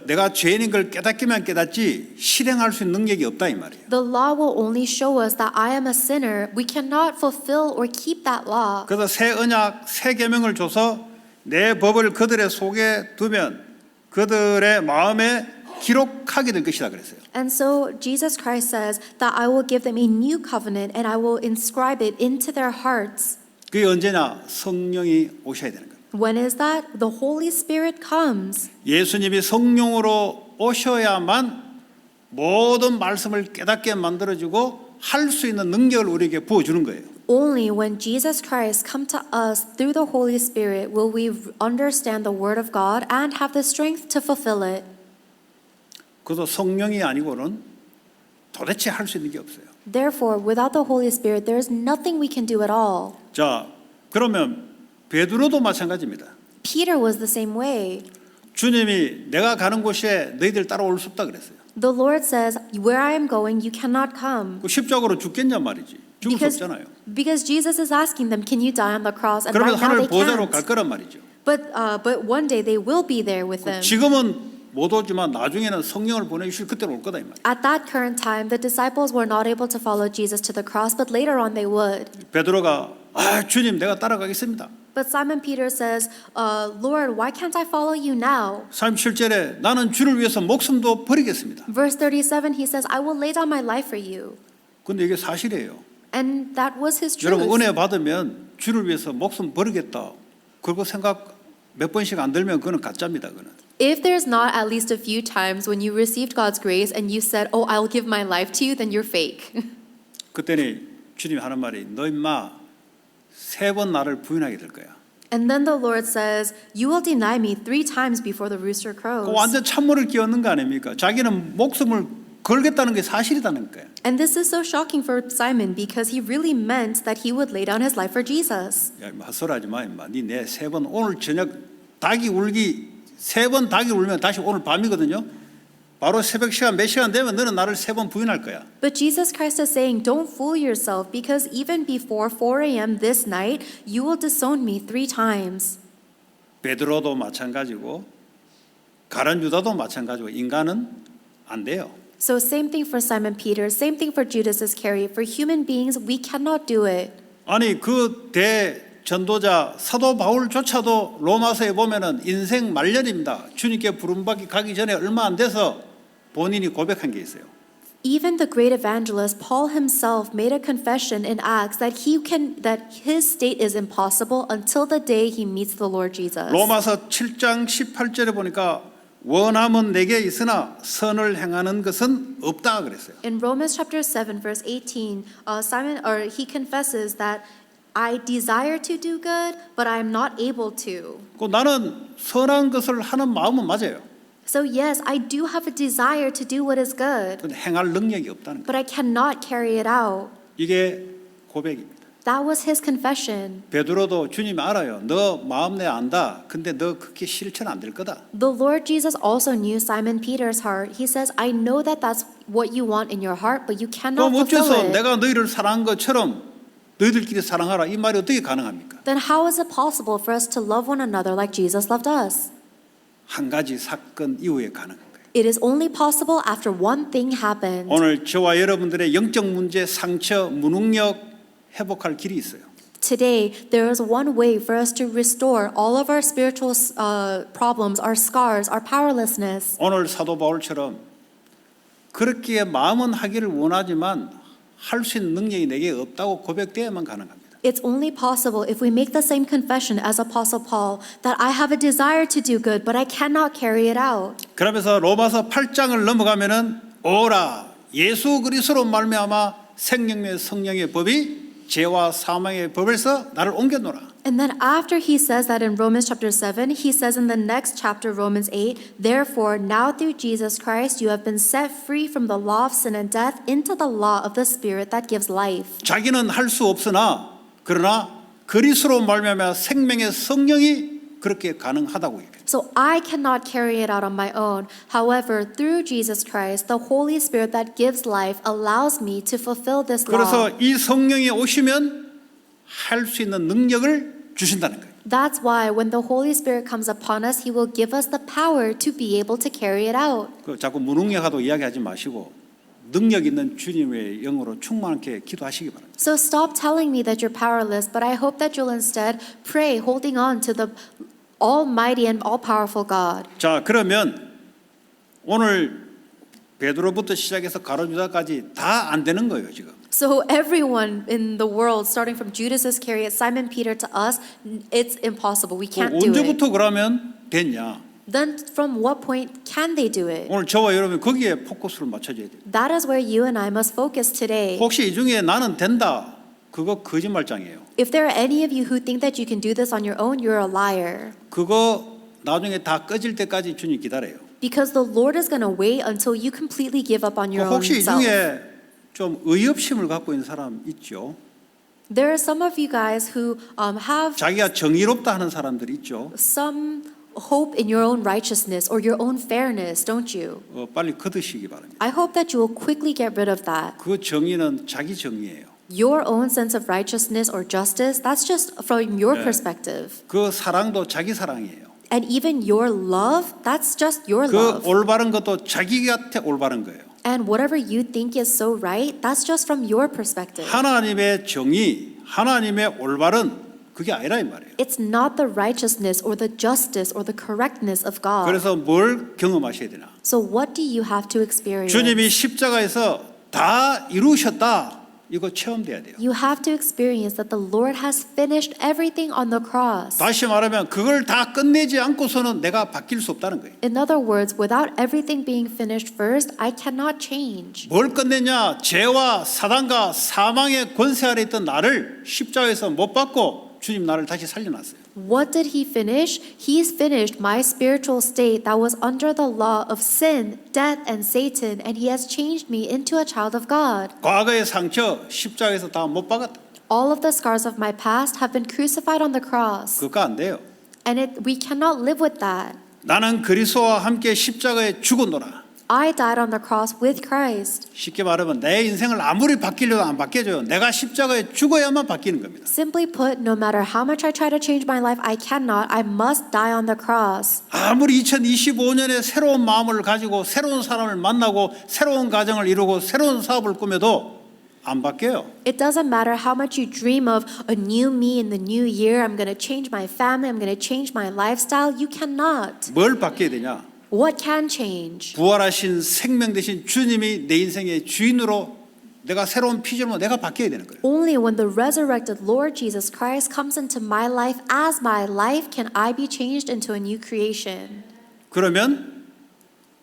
내가 죄인인 걸 깨닫기만 깨닫지 실행할 수 있는 능력이 없다 이 말이에요. The law will only show us that I am a sinner. We cannot fulfill or keep that law. 그래서 새 언약, 새 계명을 줘서 내 법을 그들의 속에 두면 그들의 마음에 기록하게 될 것이다 그랬어요. And so Jesus Christ says that I will give them a new covenant and I will inscribe it into their hearts. 그게 언제냐? 성령이 오셔야 되는 거예요. When is that? The Holy Spirit comes. 예수님이 성령으로 오셔야만 모든 말씀을 깨닫게 만들어주고 할 수 있는 능력을 우리에게 부어주는 거예요. Only when Jesus Christ come to us through the Holy Spirit will we understand the Word of God and have the strength to fulfill it. 그래서 성령이 아니고는 도대체 할 수 있는 게 없어요. Therefore, without the Holy Spirit, there is nothing we can do at all. 자, 그러면 베드로도 마찬가지입니다. Peter was the same way. 주님이 내가 가는 곳에 너희들 따라올 수 없다 그랬어요. The Lord says, where I am going, you cannot come. 그 십자가로 죽겠냐 말이지. 죽을 수 없잖아요. Because Jesus is asking them, can you die on the cross? And 그러면 right now 하늘 they 보좌로 갈 can't. 거란 말이죠. But one day they will be there with them. 지금은 못 오지만 나중에는 성령을 보내주실 그때로 올 거다 이 말이에요. At that current time, the disciples were not able to follow Jesus to the cross, but later on they would. 베드로가 주님 내가 따라가겠습니다. But Simon Peter says, Lord, why can't I follow you now? 37절에 나는 주를 위해서 목숨도 버리겠습니다. Verse 37, he says, I will lay down my life for you. 근데 이게 사실이에요. And that was his 여러분 truth. 은혜 받으면 주를 위해서 목숨 버리겠다. 그거 생각 몇 번씩 안 들면 그거는 가짜입니다. 그거는. If there's not at least a few times when you received God's grace and you said, oh, I'll give my life to you, then you're fake. 그때는 주님이 하는 말이 너 임마 3번 나를 부인하게 될 거야. And then the Lord says, you will deny me 3 times before the rooster crows. 그 완전 찬물을 끼얹는 거 아닙니까? 자기는 목숨을 걸겠다는 게 사실이다는 거야. And this is so shocking for Simon because he really meant that he would lay down his life for Jesus. 야, 헛소리하지 마, 임마. 니 내 3번 오늘 저녁 닭이 울기 3번 닭이 울면 다시 오늘 밤이거든요. 바로 새벽 시간 몇 시간 되면 너는 나를 3번 부인할 거야. But Jesus Christ is saying, don't fool yourself because even before 4 a.m. this night, you will disown me 3 times. 베드로도 마찬가지고 가룟 유다도 마찬가지고 인간은 안 돼요. So same thing for Simon Peter, same thing for Judas Iscariot. For human beings, we cannot do it. 아니 그 대전도자 사도 바울조차도 로마서에 보면은 인생 말년입니다. 주님께 부름받기 가기 전에 얼마 안 돼서 본인이 고백한 게 있어요. Even the great evangelist Paul himself made a confession in Acts that his state is impossible until the day he meets the Lord Jesus. 로마서 7장 18절에 보니까 원함은 내게 있으나 선을 행하는 것은 없다 그랬어요. In Romans chapter 7 verse 18, he confesses that I desire to do good, but I am not able to. 나는 선한 것을 하는 마음은 맞아요. So yes, I do have a desire to do what is good, 근데 행할 능력이 없다는 거예요. but I cannot carry it out. 이게 고백입니다. That was his confession. 베드로도 주님이 알아요. 너 마음 내 안다. 근데 너 그렇게 실천 안 될 거다. The Lord Jesus also knew Simon Peter's heart. He says, I know that that's what you want in your heart, but you cannot 그럼 어째서 fulfill it. 내가 너희를 사랑한 것처럼 너희들끼리 사랑하라. 이 말이 어떻게 가능합니까? Then how is it possible for us to love one another like Jesus loved us? 한 가지 사건 이후에 가능한 거예요. It is only possible after one thing happened. 오늘 저와 여러분들의 영적 문제, 상처, 무능력 회복할 길이 있어요. Today, there is one way for us to restore all of our spiritual problems, our scars, our powerlessness. 오늘 사도 바울처럼 그렇게 마음은 하기를 원하지만 할 수 있는 능력이 내게 없다고 고백돼야만 가능합니다. It's only possible if we make the same confession as Apostle Paul that I have a desire to do good, but I cannot carry it out. 그러면서 로마서 8장을 넘어가면은 오라 예수 그리스도로 말미암아 생명의 성령의 법이 죄와 사망의 법에서 나를 옮겨놓으라. And then after he says that in Romans chapter 7, he says in the next chapter, Romans 8, therefore now through Jesus Christ you have been set free from the law of sin and death into the law of the Spirit that gives life. 자기는 할 수 없으나 그러나 그리스도로 말미암아 생명의 성령이 그렇게 가능하다고 얘기해요. So I cannot carry it out on my own. However, through Jesus Christ, the Holy Spirit that gives life allows me to fulfill this 그래서 law. 이 성령이 오시면 할 수 있는 능력을 주신다는 거예요. That's why when the Holy Spirit comes upon us, He will give us the power to be able to carry it out. 그 자꾸 무능력하다고 이야기하지 마시고 능력 있는 주님의 영으로 충만하게 기도하시기 바랍니다. So stop telling me that you're powerless, but I hope that you'll instead pray, holding on to the almighty and all-powerful God. 자, 그러면 오늘 베드로부터 시작해서 가룟 유다까지 다 안 되는 거예요, 지금. So everyone in the world, starting from Judas Iscariot, Simon Peter to us, it's impossible. We can't do it. 언제부터 그러면 됐냐? Then from what point can they do it? 오늘 저와 여러분 거기에 포커스를 맞춰줘야 돼요. That is where you and I must focus today. 혹시 이 중에 나는 된다, 그거 거짓말장이에요. If there are any of you who think that you can do this on your own, you're a liar. 그거 나중에 다 꺼질 때까지 주님 기다려요. Because the Lord is going to wait until you completely give up on your own 혹시 이 self. 중에 좀 의협심을 갖고 있는 사람 있죠? There are some of you guys who have 자기가 정의롭다 하는 사람들이 있죠. some hope in your own righteousness or your own fairness, don't you? 빨리 거두시기 바랍니다. I hope that you will quickly get rid of that. 그 정의는 자기 정의예요. Your own sense of righteousness or justice, that's just from your 네. perspective. 그 사랑도 자기 사랑이에요. And even your love, that's just your 그 love. 올바른 것도 자기한테 올바른 거예요. And whatever you think is so right, that's just from your perspective. 하나님의 정의, 하나님의 올바른 그게 아니라 이 말이에요. It's not the righteousness or the justice or the correctness of God. 그래서 뭘 경험하셔야 되나? So what do you have to experience? 주님이 십자가에서 다 이루셨다. 이거 체험돼야 돼요. You have to experience that the Lord has finished everything on the cross. 다시 말하면 그걸 다 끝내지 않고서는 내가 바뀔 수 없다는 거예요. In other words, without everything being finished first, I cannot change. 뭘 끝냈냐? 죄와 사단과 사망의 권세 아래 있던 나를 십자가에서 못 받고 주님 나를 다시 살려놨어요. What did he finish? He's finished my spiritual state that was under the law of sin, death, and Satan, and he has changed me into a child of God. 과거의 상처 십자가에서 다 못 박았다. All of the scars of my past have been crucified on the cross, 그거 안 돼요. and we cannot live with that. 나는 그리스도와 함께 십자가에 죽었노라. I died on the cross with Christ. 쉽게 말하면 내 인생을 아무리 바뀌려도 안 바뀌어져요. 내가 십자가에 죽어야만 바뀌는 겁니다. Simply put, no matter how much I try to change my life, I cannot. I must die on the cross. 아무리 2025년에 새로운 마음을 가지고 새로운 사람을 만나고 새로운 가정을 이루고 새로운 사업을 꾸며도 안 바뀌어요. It doesn't matter how much you dream of a new me in the new year. I'm going to change my family. I'm going to change my lifestyle. You cannot. 뭘 바뀌어야 되냐? What can change? 부활하신 생명 되신 주님이 내 인생의 주인으로 내가 새로운 피조로 내가 바뀌어야 되는 거예요. Only when the resurrected Lord Jesus Christ comes into my life as my life can I be changed into a new creation. 그러면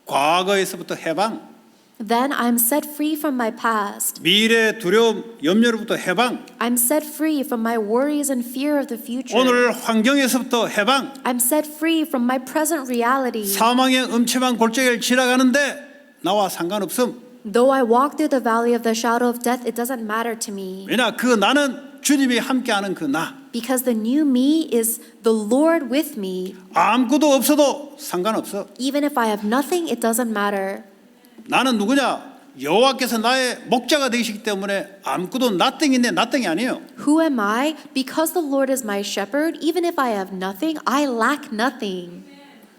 과거에서부터 해방, Then I'm set free from my past. 미래 두려움, 염려로부터 해방, I'm set free from my worries and fear of the future. 오늘 환경에서부터 해방, I'm set free from my present reality. 사망의 음침한 골짜기를 지나가는데 나와 상관없음. Though I walk through the valley of the shadow of death, it doesn't matter to me. 왜냐 그 나는 주님이 함께하는 그 나. Because the new me is the Lord with me. 아무것도 없어도 상관없어. Even if I have nothing, it doesn't matter. 나는 누구냐? 여호와께서 나의 목자가 되시기 때문에 아무것도 nothing인데 nothing이 아니에요. Who am I? Because the Lord is my shepherd, even if I have nothing, I lack nothing.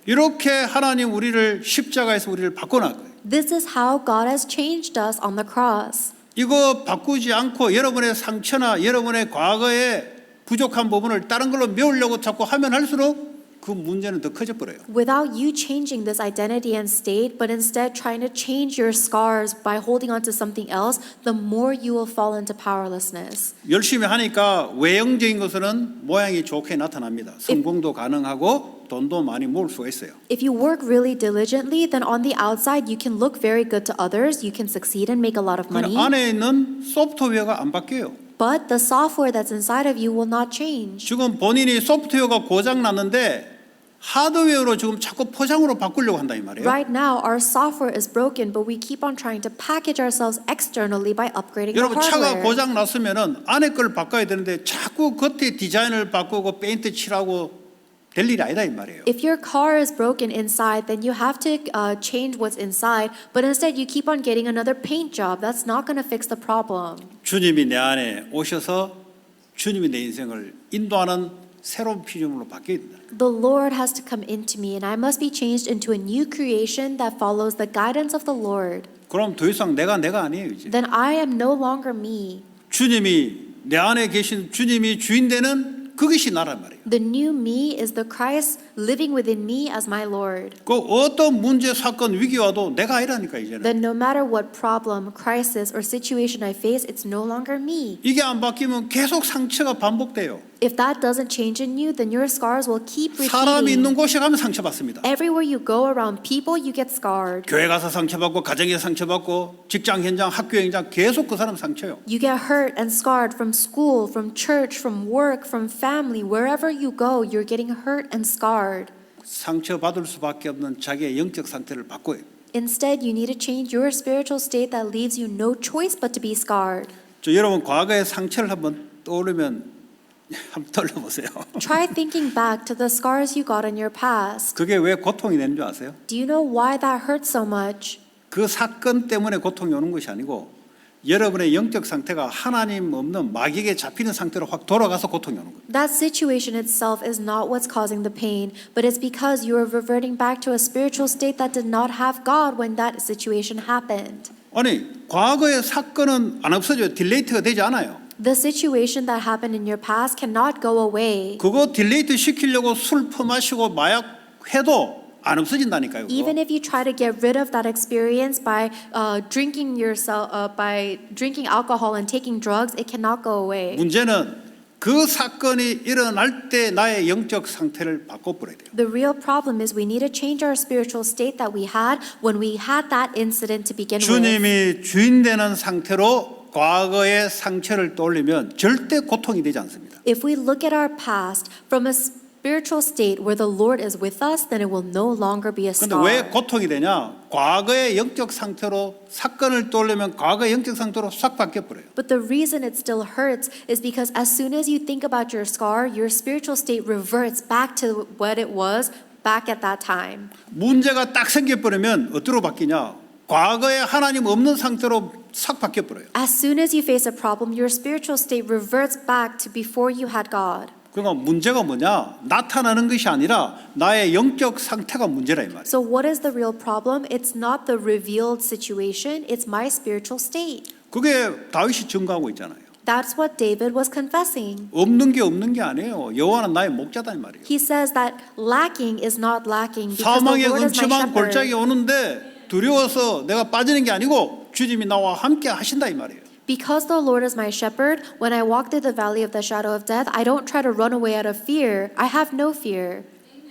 이렇게 하나님 우리를 십자가에서 우리를 바꿔놨 거예요. This is how God has changed us on the cross. 이거 바꾸지 않고 여러분의 상처나 여러분의 과거의 부족한 부분을 다른 걸로 메우려고 자꾸 하면 할수록 그 문제는 더 커져 버려요. Without you changing this identity and state, but instead trying to change your scars by holding on to something else, the more you will fall into powerlessness. 열심히 하니까 외형적인 것은 모양이 좋게 나타납니다. 성공도 가능하고 돈도 많이 모을 수가 있어요. If you work really diligently, then on the outside you can look very good to others, you can succeed and make a lot of money. 그러나 안에 있는 소프트웨어가 안 바뀌어요. But the software that's inside of you will not change. 지금 본인이 소프트웨어가 고장 났는데 하드웨어로 지금 자꾸 포장으로 바꾸려고 한다 이 말이에요. Right now, our software is broken, but we keep on trying to package ourselves externally by upgrading the 여러분 차가 hardware. 고장 났으면은 안에 걸 바꿔야 되는데 자꾸 겉에 디자인을 바꾸고 페인트 칠하고 될 일이 아니다 이 말이에요. If your car is broken inside, then you have to change what's inside, but instead you keep on getting another paint job. That's not going to fix the problem. 주님이 내 안에 오셔서 주님이 내 인생을 인도하는 새로운 피조물로 바뀌어야 된다. The Lord has to come into me, and I must be changed into a new creation that follows the guidance of the Lord. 그럼 더 이상 내가 아니에요 이제. Then I am no longer me. 주님이 내 안에 계신 주님이 주인 되는 그것이 나란 말이에요. The new me is the Christ living within me as my Lord. 그 어떤 문제, 사건, 위기 와도 내가 아니라니까 이제는. Then no matter what problem, crisis, or situation I face, it's no longer me. 이게 안 바뀌면 계속 상처가 반복돼요. If that doesn't change in you, then your scars will keep 사람이 있는 repeating. 곳에 가면 상처받습니다. Everywhere you go around people, you get scarred. 교회 가서 상처받고 가정에서 상처받고 직장 현장, 학교 현장 계속 그 사람 상처요. You get hurt and scarred from school, from church, from work, from family. Wherever you go, you're getting hurt and scarred. 상처받을 수밖에 없는 자기의 영적 상태를 바꿔요. Instead, you need to change your spiritual state that leaves you no choice but to be scarred. 여러분 과거의 상처를 한번 떠오르면 한번 돌려보세요. Try thinking back to the scars you got in your past. 그게 왜 고통이 되는 줄 아세요? Do you know why that hurts so much? 그 사건 때문에 고통이 오는 것이 아니고 여러분의 영적 상태가 하나님 없는 마귀에게 잡히는 상태로 확 돌아가서 고통이 오는 거예요. That situation itself is not what's causing the pain, but it's because you are reverting back to a spiritual state that did not have God when that situation happened. 아니 과거의 사건은 안 없어져요. 딜레이트가 되지 않아요. The situation that happened in your past cannot go away. 그거 딜레이트 시키려고 술 퍼마시고 마약 해도 안 없어진다니까요. 그거. Even if you try to get rid of that experience by drinking alcohol and taking drugs, it cannot go away. 문제는 그 사건이 일어날 때 나의 영적 상태를 바꿔버려야 돼요. The real problem is we need to change our spiritual state that we had when we had that incident to begin with. 주님이 주인 되는 상태로 과거의 상처를 떠올리면 절대 고통이 되지 않습니다. If we look at our past from a spiritual state where the Lord is with us, then it will no longer be a 그런데 scar. 왜 고통이 되냐? 과거의 영적 상태로 사건을 떠올리면 과거의 영적 상태로 싹 바뀌어버려요. But the reason it still hurts is because as soon as you think about your scar, your spiritual state reverts back to what it was back at that time. 문제가 딱 생겨버리면 어디로 바뀌냐? 과거에 하나님 없는 상태로 싹 바뀌어버려요. As soon as you face a problem, your spiritual state reverts back to before you had God. 그러니까 문제가 뭐냐? 나타나는 것이 아니라 나의 영적 상태가 문제라 이 말이에요. So what is the real problem? It's not the revealed situation, it's my spiritual state. 그게 다윗이 증거하고 있잖아요. That's what David was confessing. 없는 게 아니에요. 여호와는 나의 목자다 이 말이에요. He says that lacking is not lacking because the 사망의 Lord is my 음침한 골짜기 shepherd. 오는데 두려워서 내가 빠지는 게 아니고 주님이 나와 함께 하신다 이 말이에요. Because the Lord is my shepherd, when I walk through the valley of the shadow of death, I don't try to run away out of fear. I have no fear.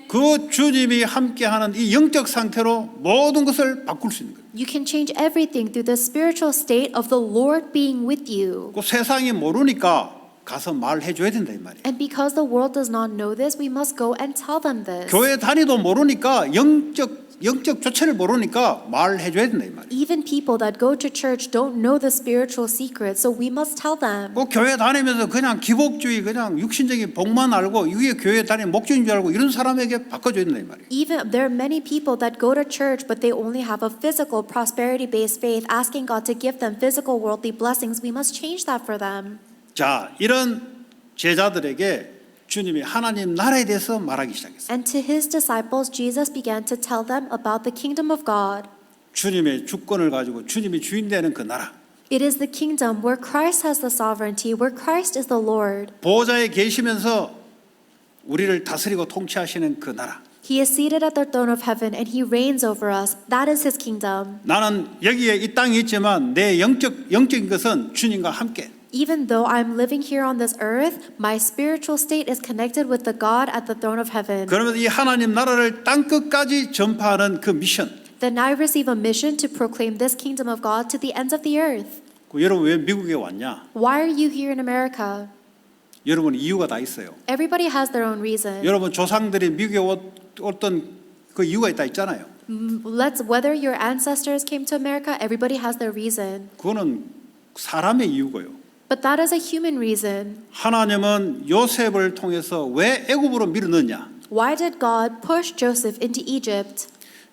그 주님이 함께하는 이 영적 상태로 모든 것을 바꿀 수 있는 거예요. You can change everything through the spiritual state of the Lord being with you. 그 세상이 모르니까 가서 말해줘야 된다 이 말이에요. And because the world does not know this, we must go and tell them this. 교회 다니도 모르니까 영적 조체를 모르니까 말해줘야 된다 이 말이에요. Even people that go to church don't know the spiritual secrets, so we must tell them. 그 교회 다니면서 그냥 기복주의 그냥 육신적인 복만 알고 이게 교회 다니는 목적인 줄 알고 이런 사람에게 바꿔줘야 된다 이 말이에요. Even there are many people that go to church, but they only have a physical, prosperity-based faith, asking God to give them physical, worldly blessings. We must change that for them. 자, 이런 제자들에게 주님이 하나님 나라에 대해서 말하기 시작했어요. And to his disciples, Jesus began to tell them about the kingdom of God. 주님의 주권을 가지고 주님이 주인 되는 그 나라. It is the kingdom where Christ has the sovereignty, where Christ is the Lord. 보좌에 계시면서 우리를 다스리고 통치하시는 그 나라. He is seated at the throne of heaven and he reigns over us. That is his kingdom. 나는 여기에 이 땅에 있지만 내 영적인 것은 주님과 함께. Even though I'm living here on this earth, my spiritual state is connected with the God at the throne of heaven. 그러면서 이 하나님 나라를 땅 끝까지 전파하는 그 미션. Then I receive a mission to proclaim this kingdom of God to the ends of the earth. 여러분 왜 미국에 왔냐? Why are you here in America? 여러분 이유가 다 있어요. Everybody has their own reason. 여러분 조상들이 미국에 왔던 그 이유가 있다 있잖아요. Whether your ancestors came to America, everybody has their reason. 그거는 사람의 이유고요. But that is a human reason. 하나님은 요셉을 통해서 왜 애굽으로 밀어넣냐? Why did God push Joseph into Egypt?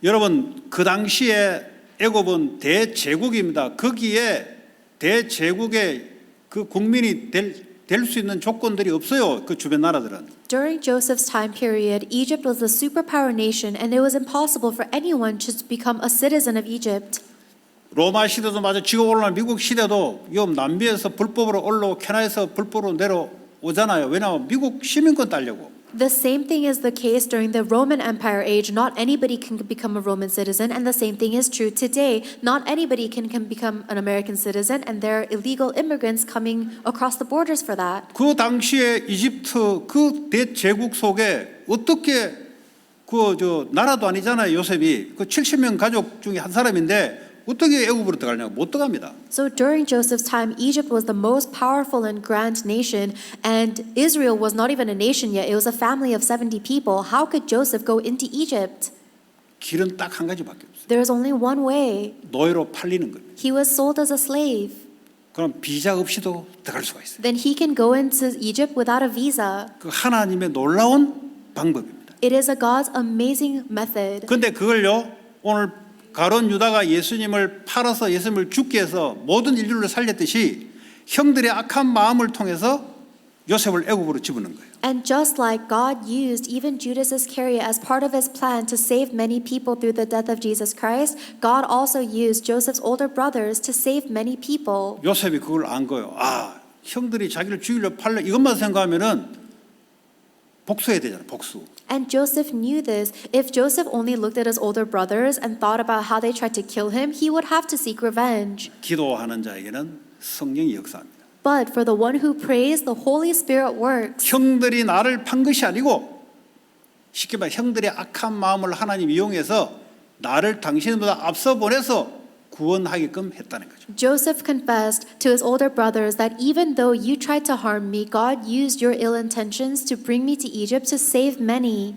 여러분 그 당시에 애굽은 대제국입니다. 거기에 대제국의 그 국민이 될 수 있는 조건들이 없어요. 그 주변 나라들은. During Joseph's time period, Egypt was a superpower nation and it was impossible for anyone to become a citizen of Egypt. 로마 시대도 마저 지고 올라온 미국 시대도 요 남미에서 불법으로 올라오고 캐나다에서 불법으로 내려오잖아요. 왜냐하면 미국 시민권 따려고. The same thing is the case during the Roman Empire age. Not anybody can become a Roman citizen, and the same thing is true today. Not anybody can become an American citizen, and there are illegal immigrants coming across the borders for that. 그 당시에 이집트 그 대제국 속에 어떻게 나라도 아니잖아요. 요셉이 그 70명 가족 중에 한 사람인데 어떻게 애굽으로 들어가냐고 못 들어갑니다. So during Joseph's time, Egypt was the most powerful and grand nation, and Israel was not even a nation yet. It was a family of 70 people. How could Joseph go into Egypt? 길은 딱 한 가지밖에 없어요. There is only one way. 노예로 팔리는 겁니다. He was sold as a slave. 그럼 비자 없이도 들어갈 수가 있어요. Then he can go into Egypt without a visa. 그 하나님의 놀라운 방법입니다. It is a God's amazing method. 그런데 그걸요 오늘 가룟 유다가 예수님을 팔아서 예수님을 죽게 해서 모든 인류를 살렸듯이 형들의 악한 마음을 통해서 요셉을 애굽으로 집어넣은 거예요. And just like God used even Judas Iscariot as part of his plan to save many people through the death of Jesus Christ, God also used Joseph's older brothers to save many people. 요셉이 그걸 안 거예요. 아, 형들이 자기를 죽이려 팔려 이것만 생각하면은 복수해야 되잖아. 복수. And Joseph knew this. If Joseph only looked at his older brothers and thought about how they tried to kill him, he would have to seek revenge. 기도하는 자에게는 성령이 역사합니다. But for the one who prays, the Holy Spirit works. 형들이 나를 판 것이 아니고 쉽게 말해 형들의 악한 마음을 하나님 이용해서 나를 당신보다 앞서 보내서 구원하게끔 했다는 거죠. Joseph confessed to his older brothers that even though you tried to harm me, God used your ill intentions to bring me to Egypt to save many.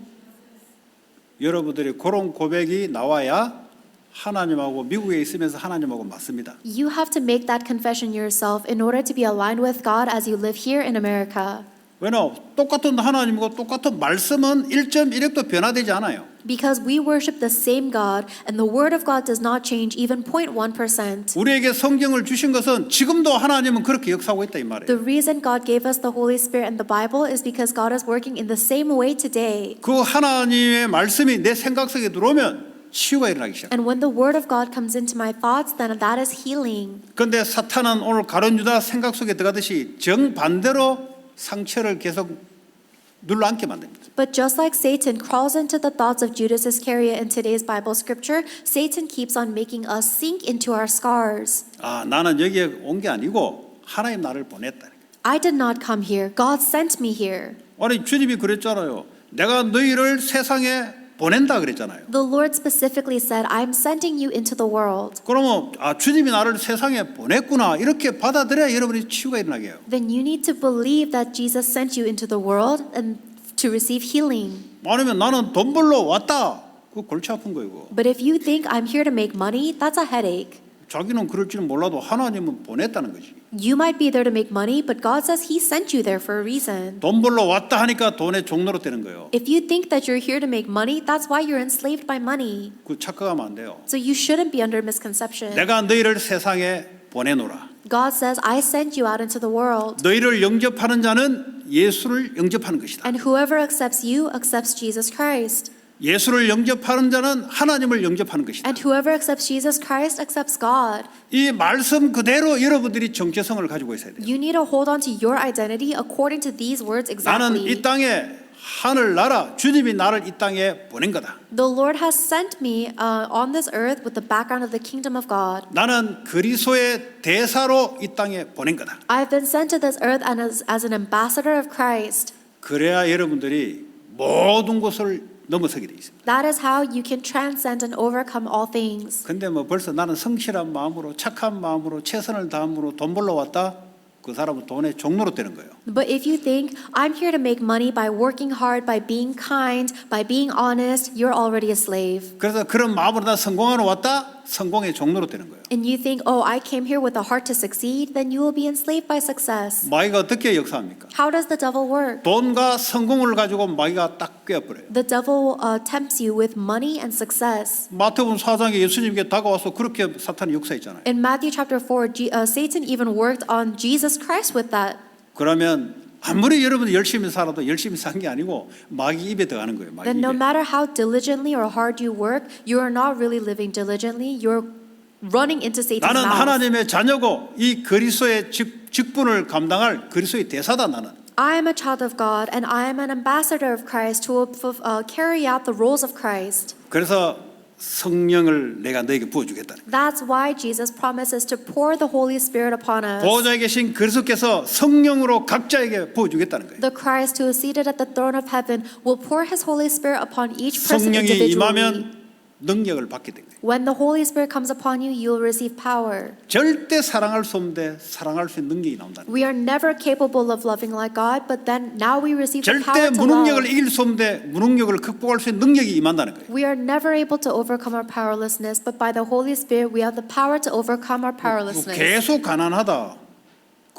여러분들이 그런 고백이 나와야 하나님하고 미국에 있으면서 하나님하고 맞습니다. You have to make that confession yourself in order to be aligned with God as you live here in America. 왜냐? 똑같은 하나님과 똑같은 말씀은 1.1핵도 변화되지 않아요. Because we worship the same God and the word of God does not change even 0.1%. 우리에게 성경을 주신 것은 지금도 하나님은 그렇게 역사하고 있다 이 The 말이에요. reason God gave us the Holy Spirit and the Bible is because God is working in the same way today. 그 하나님의 말씀이 내 생각 속에 들어오면 치유가 일어나기 시작해요. And when the word of God comes into my thoughts, then that is healing. 그런데 사탄은 오늘 가룟 유다 생각 속에 들어가듯이 정반대로 상처를 계속 눌러앉게 만듭니다. But just like Satan crawls into the thoughts of Judas Iscariot in today's Bible scripture, Satan keeps on making us sink into our scars. 아, 나는 여기에 온 게 아니고 하나님 나를 보냈다. I did not come here. God sent me here. 아니 주님이 그랬잖아요. 내가 너희를 세상에 보낸다 그랬잖아요. The Lord specifically said, I'm sending you into the world. 그러면 주님이 나를 세상에 보냈구나 이렇게 받아들여야 여러분이 치유가 일어나게 해요. Then you need to believe that Jesus sent you into the world and to receive healing. 아니면 나는 돈 벌러 왔다. 그거 골치 아픈 거이고. But if you think I'm here to make money, that's a headache. 자기는 그럴 줄은 몰라도 하나님은 보냈다는 거지. You might be there to make money, but God says He sent you there for a reason. 돈 벌러 왔다 하니까 돈의 종로로 되는 거예요. If you think that you're here to make money, that's why you're enslaved by money. 그 착각하면 안 돼요. So you shouldn't be under misconception. 내가 너희를 세상에 보내노라. God says, I sent you out into the world. 너희를 영접하는 자는 예수를 영접하는 것이다. And whoever accepts you accepts Jesus Christ. 예수를 영접하는 자는 하나님을 영접하는 것이다. And whoever accepts Jesus Christ accepts God. 이 말씀 그대로 여러분들이 정체성을 가지고 있어야 돼요. You need to hold on to your identity according to these words 나는 exactly. 이 땅에 하늘나라 주님이 나를 이 땅에 보낸 거다. The Lord has sent me on this earth with the background of the kingdom of God. 나는 그리스도의 대사로 이 땅에 보낸 거다. I've been sent to this earth and as an ambassador of Christ. 그래야 여러분들이 모든 것을 넘어서게 돼 있습니다. That is how you can transcend and overcome all things. 근데 뭐 벌써 나는 성실한 마음으로 착한 마음으로 최선을 다함으로 돈 벌러 왔다. 그 사람은 돈의 종로로 되는 거예요. But if you think I'm here to make money by working hard, by being kind, by being honest, you're already a slave. 그래서 그런 마음으로 나 성공하러 왔다. 성공의 종로로 되는 거예요. And you think, oh, I came here with a heart to succeed, then you will be enslaved by success. 마귀가 어떻게 역사합니까? How does the devil work? 돈과 성공을 가지고 마귀가 딱 꿰어버려요. The devil tempts you with money and success. 마태복음 4장에 예수님께 다가와서 그렇게 사탄이 역사했잖아요. In Matthew chapter 4, Satan even worked on Jesus Christ with that. 그러면 아무리 여러분이 열심히 살아도 열심히 산 게 아니고 마귀 입에 들어가는 거예요. 마귀 Then no 입에. matter how diligently or hard you work, you are not really living diligently. You're running into Satan's 나는 mouth. 하나님의 자녀고 이 그리스도의 직분을 감당할 그리스도의 대사다 나는. I am a child of God and I am an ambassador of Christ who will carry out the roles of Christ. 그래서 성령을 내가 너에게 부어주겠다는 거예요. That's why Jesus promises to pour the Holy Spirit upon us. 보좌에 계신 그리스도께서 성령으로 각자에게 부어주겠다는 거예요. The Christ who is seated at the throne of heaven will pour His Holy Spirit upon each person 성령이 individually. 임하면 능력을 받게 된 거예요. When the Holy Spirit comes upon you, you will receive power. 절대 사랑할 수 없는데 사랑할 수 있는 능력이 나온다는 거예요. We are never capable of loving like God, but then now we receive the 절대 power to 무능력을 love. 이길 수 없는데 무능력을 극복할 수 있는 능력이 임한다는 거예요. We are never able to overcome our powerlessness, but by the Holy Spirit, we have the power to overcome our powerlessness. 계속 가난하다.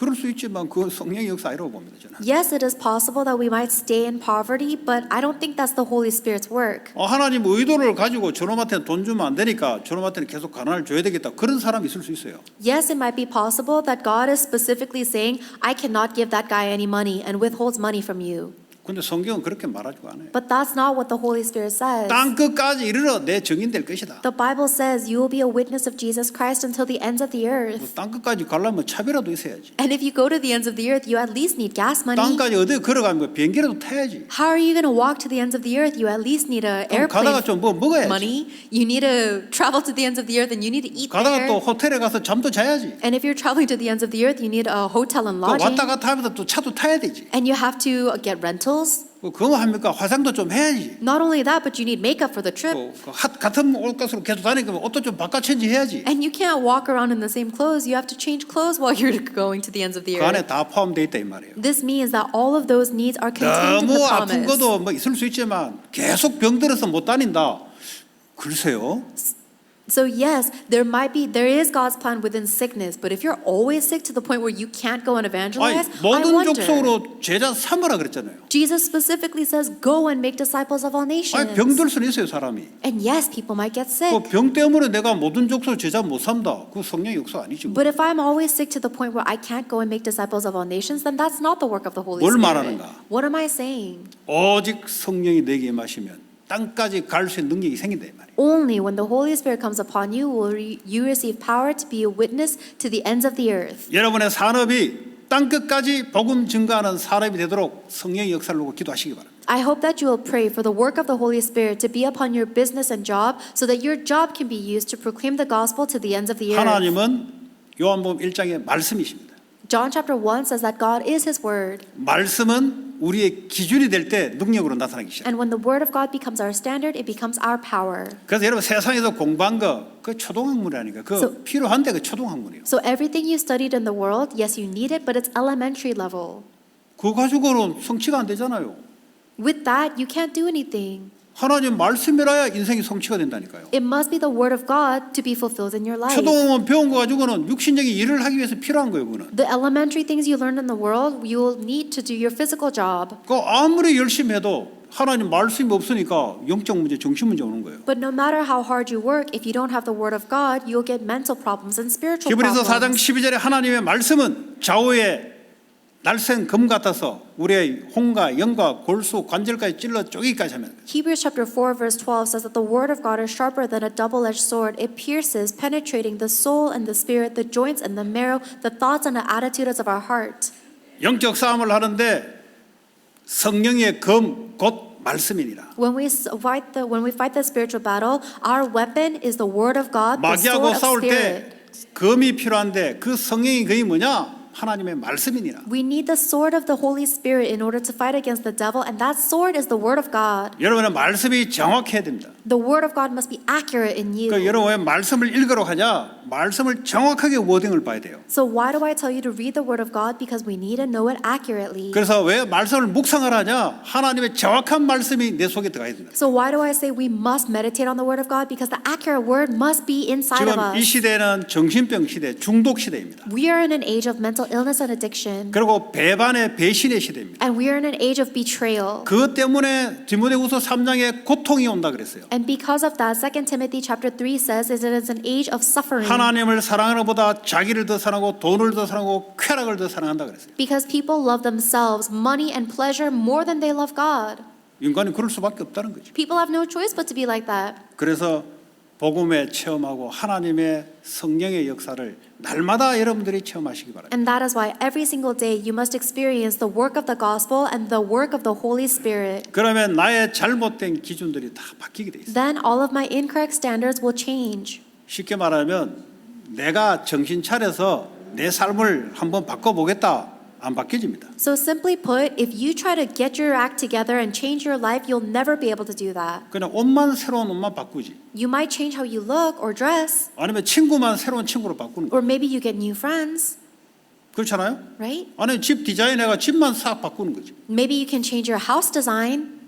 그럴 수 있지만 그 성령의 역사 아니라고 봅니다. 저는. Yes, it is possible that we might stay in poverty, but I don't think that's the Holy Spirit's work. 하나님 의도를 가지고 저놈한테 돈 주면 안 되니까 저놈한테는 계속 가난을 줘야 되겠다. 그런 사람이 있을 수 있어요. Yes, it might be possible that God is specifically saying, I cannot give that guy any money and withholds money from you. 근데 성경은 그렇게 말하지도 않아요. But that's not what the Holy Spirit says. 땅 끝까지 이르러 내 증인될 것이다. The Bible says you will be a witness of Jesus Christ until the ends of the earth. 땅 끝까지 가려면 차비라도 있어야지. And if you go to the ends of the earth, you at least need gas money. 땅까지 어디 걸어가면 비행기라도 타야지. How are you going to walk to the ends of the earth? You at least need an 그럼 airplane 가다가 좀 뭐 먹어야지. money. You need to travel to the ends of the earth and you need to eat 가다가 또 there. 호텔에 가서 잠도 자야지. And if you're traveling to the ends of the earth, you need a hotel and 또 lodging. 왔다 갔다 하면서 또 차도 타야 되지. And you have to get rentals. 그거 합니까? 화장도 좀 해야지. Not only that, but you need makeup for the trip. 같은 옷값으로 계속 다니면 옷도 좀 바꿔 체인지 해야지. And you can't walk around in the same clothes. You have to change clothes while you're going to the ends of the 그 안에 earth. 다 포함되어 있다 이 말이에요. This means that all of those needs are contained in the 너무 아픈 promise. 것도 뭐 있을 수 있지만 계속 병들어서 못 다닌다. 글쎄요. So yes, there is God's plan within sickness, but if you're always sick to the point where you can't go and 아니, evangelize, I 모든 wonder. 족속으로 제자 삼으라 그랬잖아요. Jesus specifically says, go and make disciples of all nations. 아니, 병들 수는 있어요 사람이. And yes, people might get sick. 병 때문에 내가 모든 족속 제자 못 삼다. 그 성령 역사 아니지. 뭐. But if I'm always sick to the point where I can't go and make disciples of all nations, then that's not the work of the Holy 뭘 Spirit. 말하는가? What am I saying? 오직 성령이 내게 임하시면 땅까지 갈 수 있는 능력이 생긴다 이 말이에요. Only when the Holy Spirit comes upon you will you receive power to be a witness to the ends of the earth. 여러분의 산업이 땅 끝까지 복음 증가하는 산업이 되도록 성령의 역사를 놓고 기도하시기 바랍니다. I hope that you will pray for the work of the Holy Spirit to be upon your business and job so that your job can be used to proclaim the gospel to the ends of the earth. 하나님은 요한복음 1장의 말씀이십니다. John chapter 1 says that God is His word. 말씀은 우리의 기준이 될 때 능력으로 나타나기 시작해요. And when the word of God becomes our standard, it becomes our power. 그래서 여러분 세상에서 공부한 거 그 초등학문이라니까 그 So- 필요한데 그 초등학문이에요. So everything you studied in the world, yes, you need it, but it's elementary level. 그거 가지고는 성취가 안 되잖아요. With that, you can't do anything. 하나님 말씀이라야 인생이 성취가 된다니까요. It must be the word of God to be fulfilled in your life. 초등학문 배운 거 가지고는 육신적인 일을 하기 위해서 필요한 거예요. 그거는. The elementary things you learn in the world, you will need to do your physical job. 그 아무리 열심히 해도 하나님 말씀이 없으니까 영적 문제, 정신 문제 오는 거예요. But no matter how hard you work, if you don't have the word of God, you'll get mental problems and spiritual 히브리서 4장 problems. 12절에 하나님의 말씀은 좌우의 날쌘 금 같아서 우리의 혼과 영과 골수 관절까지 찔러 쪼개기까지 하면 Hebrews chapter 4 verse 12 says that the word of God is sharper than a double-edged sword. It pierces, penetrating the soul and the spirit, the joints and the marrow, the thoughts and the attitudes of our heart. 영적 싸움을 하는데 성령의 검 곧 말씀이니라. When we fight the spiritual battle, our weapon is the word of God, the sword 마귀하고 of 싸울 spirit. 때 검이 필요한데 그 성령의 검이 뭐냐? 하나님의 말씀이니라. We need the sword of the Holy Spirit in order to fight against the devil, and that sword is the word of God. 여러분의 말씀이 정확해야 됩니다. The word of God must be accurate in you. 그러니까 여러분 왜 말씀을 읽으러 가냐? 말씀을 정확하게 워딩을 봐야 돼요. So why do I tell you to read the word of God? Because we need to know it accurately. 그래서 왜 말씀을 묵상을 하냐? 하나님의 정확한 말씀이 내 속에 들어가야 됩니다. So why do I say we must meditate on the word of God? Because the accurate word must be inside of 지금 이 us. 시대는 정신병 시대, 중독 시대입니다. We are in an age of mental illness and addiction, 그리고 배반의 배신의 시대입니다. and we are in an age of betrayal. 그것 때문에 디모데후서 3장에 고통이 온다 그랬어요. And because of that, 2 Timothy chapter 3 says it is an age of suffering. 하나님을 사랑하는 것보다 자기를 더 사랑하고 돈을 더 사랑하고 쾌락을 더 사랑한다 그랬어요. Because people love themselves, money and pleasure more than they love God. 인간이 그럴 수밖에 없다는 거죠. People have no choice but to be like that. 그래서 복음에 체험하고 하나님의 성령의 역사를 날마다 여러분들이 체험하시기 바랍니다. And that is why every single day you must experience the work of the gospel and the work of the Holy Spirit. 그러면 나의 잘못된 기준들이 다 바뀌게 돼 있어요. Then all of my incorrect standards will change. 쉽게 말하면 내가 정신 차려서 내 삶을 한번 바꿔보겠다 안 바뀌어집니다. So simply put, if you try to get your act together and change your life, you'll never be able to do that. 그냥 옷만 새로운 옷만 바꾸지. You might change how you look or dress, 아니면 친구만 새로운 친구로 바꾸는 거. or maybe you get new friends, 그렇잖아요? right? 아니 집 디자인해가 집만 싹 바꾸는 거지. Maybe you can change your house design,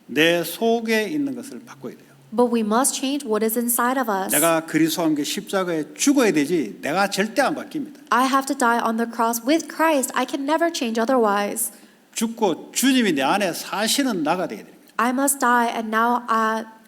내 속에 있는 것을 바꿔야 돼요. but we must change what is inside of us. 내가 그리스도와 함께 십자가에 죽어야 되지 내가 절대 안 바뀝니다. I have to die on the cross with Christ. I can never change otherwise. 죽고 주님이 내 안에 사시는 나가 되게 돼요. I must die, and now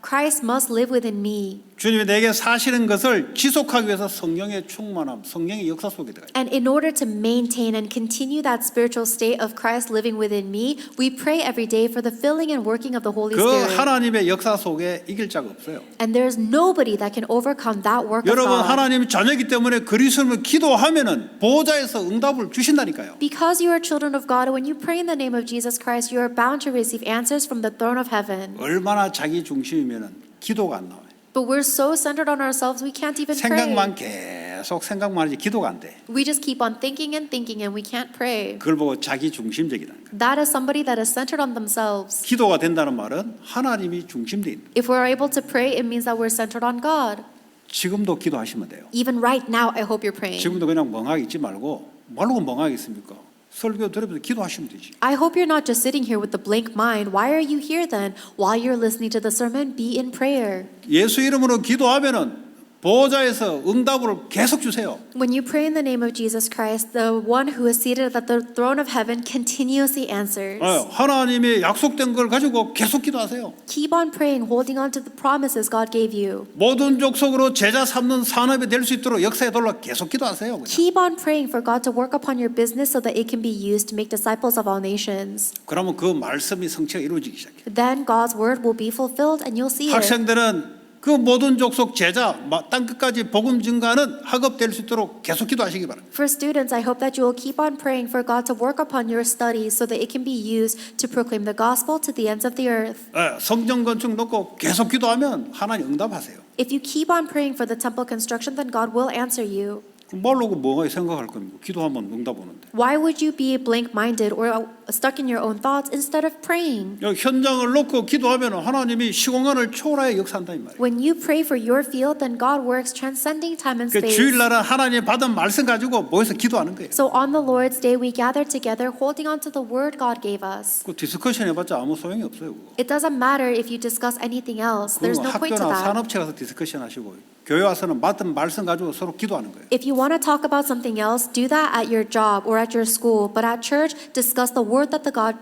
Christ must live within me. 주님이 내게 사시는 것을 지속하기 위해서 성령의 충만함, 성령의 역사 속에 들어가요. And in order to maintain and continue that spiritual state of Christ living within me, we pray every day for the filling and working of the Holy 그 Spirit. 하나님의 역사 속에 이길 자가 없어요. And there's nobody that can overcome that work of 여러분 God. 하나님 자녀이기 때문에 그리스도를 기도하면은 보호자에서 응답을 주신다니까요. Because you are children of God, when you pray in the name of Jesus Christ, you are bound to receive answers from the throne of heaven. 얼마나 자기 중심이면은 기도가 안 나와요. But we're so centered on ourselves, we can't even 생각만 pray. 계속 생각만 하지 기도가 안 돼. We just keep on thinking and we can't pray. 그걸 보고 자기 중심적이라는 거예요. That is somebody that is centered on themselves. 기도가 된다는 말은 하나님이 중심돼 있는. If we're able to pray, it means that we're centered on God. 지금도 기도하시면 돼요. Even right now, I hope you're praying. 지금도 그냥 멍하게 있지 말고 뭐라고 멍하게 있습니까? 설교 들으면서 기도하시면 되지. I hope you're not just sitting here with a blank mind. Why are you here then? While you're listening to the sermon, be in prayer. 예수 이름으로 기도하면은 보호자에서 응답을 계속 주세요. When you pray in the name of Jesus Christ, the one who is seated at the throne of heaven continuously answers. 하나님의 약속된 걸 가지고 계속 기도하세요. Keep on praying, holding on to the promises God gave you. 모든 족속으로 제자 삼는 산업이 될 수 있도록 역사에 돌아 계속 기도하세요. 그냥. Keep on praying for God to work upon your business so that it can be used to make disciples of all nations. 그러면 그 말씀이 성취가 이루어지기 시작해요. Then God's word will be fulfilled and you'll see it. 학생들은 그 모든 족속 제자 땅 끝까지 복음 증가하는 학업될 수 있도록 계속 기도하시기 바랍니다. For students, I hope that you will keep on praying for God to work upon your studies so that it can be used to proclaim the gospel to the ends of the earth. 성전 건축 놓고 계속 기도하면 하나님 응답하세요. If you keep on praying for the temple construction, then God will answer you. 모르고 뭐가 생각할 겁니까? 기도하면 응답 오는데. Why would you be blank-minded or stuck in your own thoughts instead of praying? 여기 현장을 놓고 기도하면 하나님이 시공간을 초월하여 역사한다 이 말이에요. When you pray for your field, then God works transcending time and 그 space. 주일날은 하나님 받은 말씀 가지고 모여서 기도하는 거예요. So on the Lord's Day, we gather together holding on to the word God gave us. 그 디스커션 해봤자 아무 소용이 없어요. 그거. It doesn't matter if you discuss anything else. There's 그건 no point to 학교나 that. 산업체 가서 디스커션 하시고 교회 와서는 받은 말씀 가지고 서로 기도하는 거예요. If you want to talk about something else, do that at your job or at your school. But at church, discuss the word that God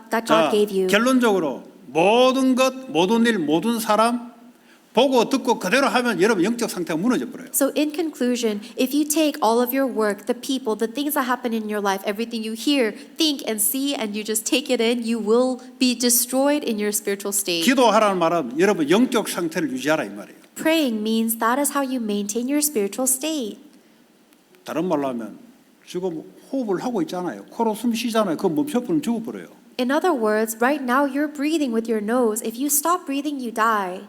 gave you. 결론적으로 모든 것, 모든 일, 모든 사람 보고 듣고 그대로 하면 여러분 영적 상태가 무너져 버려요. So in conclusion, if you take all of your work, the people, the things that happen in your life, everything you hear, think, and see, and you just take it in, you will be destroyed in your spiritual state. 기도하라는 말은 여러분 영적 상태를 유지하라 이 말이에요. Praying means that is how you maintain your spiritual state. 다른 말로 하면 지금 호흡을 하고 있잖아요. 코로 숨 쉬잖아요. 그거 멈춰버리면 죽어버려요. In other words, right now you're breathing with your nose. If you stop breathing, you die.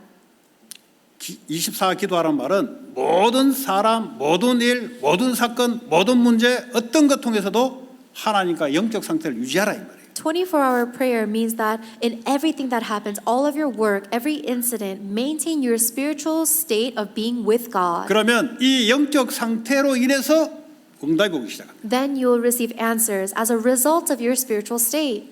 24 기도하라는 말은 모든 사람, 모든 일, 모든 사건, 모든 문제 어떤 것 통해서도 하나님과 영적 상태를 유지하라 이 말이에요. 24-hour prayer means that in everything that happens, all of your work, every incident, maintain your spiritual state of being with God. 그러면 이 영적 상태로 인해서 응답이 오기 시작합니다. Then you will receive answers as a result of your spiritual state.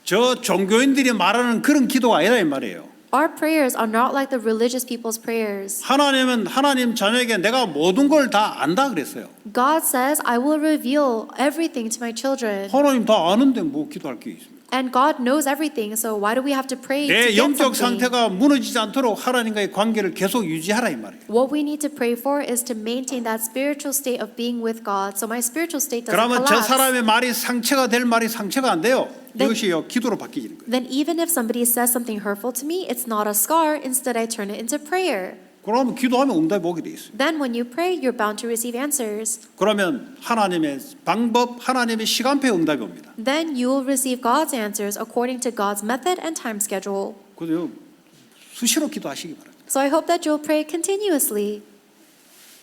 저 종교인들이 말하는 그런 기도가 아니라 이 말이에요. Our prayers are not like the religious people's prayers. 하나님은 하나님 자녀에게 내가 모든 걸 다 안다 그랬어요. God says, I will reveal everything to my children. 하나님 다 아는데 뭐 기도할 게 있습니까? And God knows everything, so why do we have to pray to 내 get 영적 something? 상태가 무너지지 않도록 하나님과의 관계를 계속 유지하라 이 말이에요. What we need to pray for is to maintain that spiritual state of being with God, so my spiritual state doesn't 그러면 저 collapse. 사람의 말이 상처가 될 말이 상처가 안 돼요. 이것이요 기도로 바뀌는 거예요. Then even if somebody says something hurtful to me, it's not a scar. Instead, I turn it into prayer. 그러면 기도하면 응답이 오게 돼 있어요. Then when you pray, you're bound to receive answers. 그러면 하나님의 방법, 하나님의 시간표에 응답이 옵니다. Then you will receive God's answers according to God's method and time schedule. 그래서 수시로 기도하시기 바랍니다. So I hope that you'll pray continuously.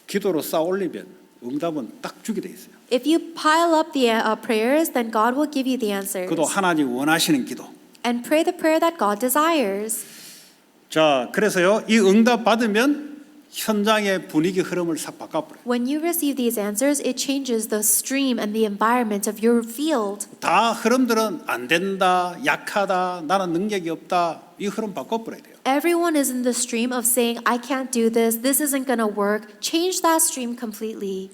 기도로 쌓아 올리면 응답은 딱 주게 돼 있어요. If you pile up the prayers, then God will give you the answers. 그도 하나님 원하시는 기도. And pray the prayer that God desires. 자, 그래서요 이 응답 받으면 현장의 분위기 흐름을 싹 바꿔버려요. When you receive these answers, it changes the stream and the environment of your field. 다 흐름들은 안 된다, 약하다, 나는 능력이 없다 이 흐름 바꿔버려야 돼요. Everyone is in the stream of saying, I can't do this isn't going to work. Change that stream completely.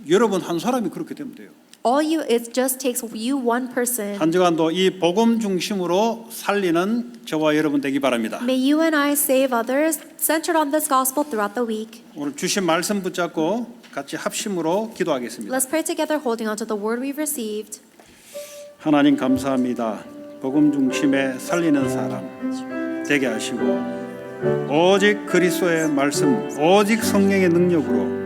여러분 한 사람이 그렇게 되면 돼요. It just takes you one person. 한 주간도 이 복음 중심으로 살리는 저와 여러분 되기 바랍니다. May you and I save others, centered on this gospel throughout the week. 오늘 주신 말씀 붙잡고 같이 합심으로 기도하겠습니다. Let's pray together, holding on to the word we've received. 하나님 감사합니다. 복음 중심에 살리는 사람 되게 하시고 오직 그리스도의 말씀, 오직 성령의 능력으로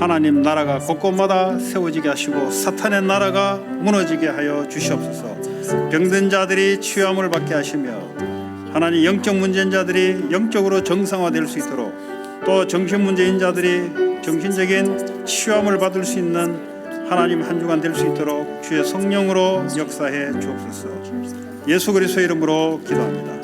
하나님 나라가 곳곳마다 세워지게 하시고 사탄의 나라가 무너지게 하여 주시옵소서. 병든 자들이 치유함을 받게 하시며 하나님 영적 문제인 자들이 영적으로 정상화될 수 있도록 또 정신 문제인 자들이 정신적인 치유함을 받을 수 있는 하나님 한 주간 될 수 있도록 주의 성령으로 역사해 주옵소서. 예수 그리스도의 이름으로 기도합니다.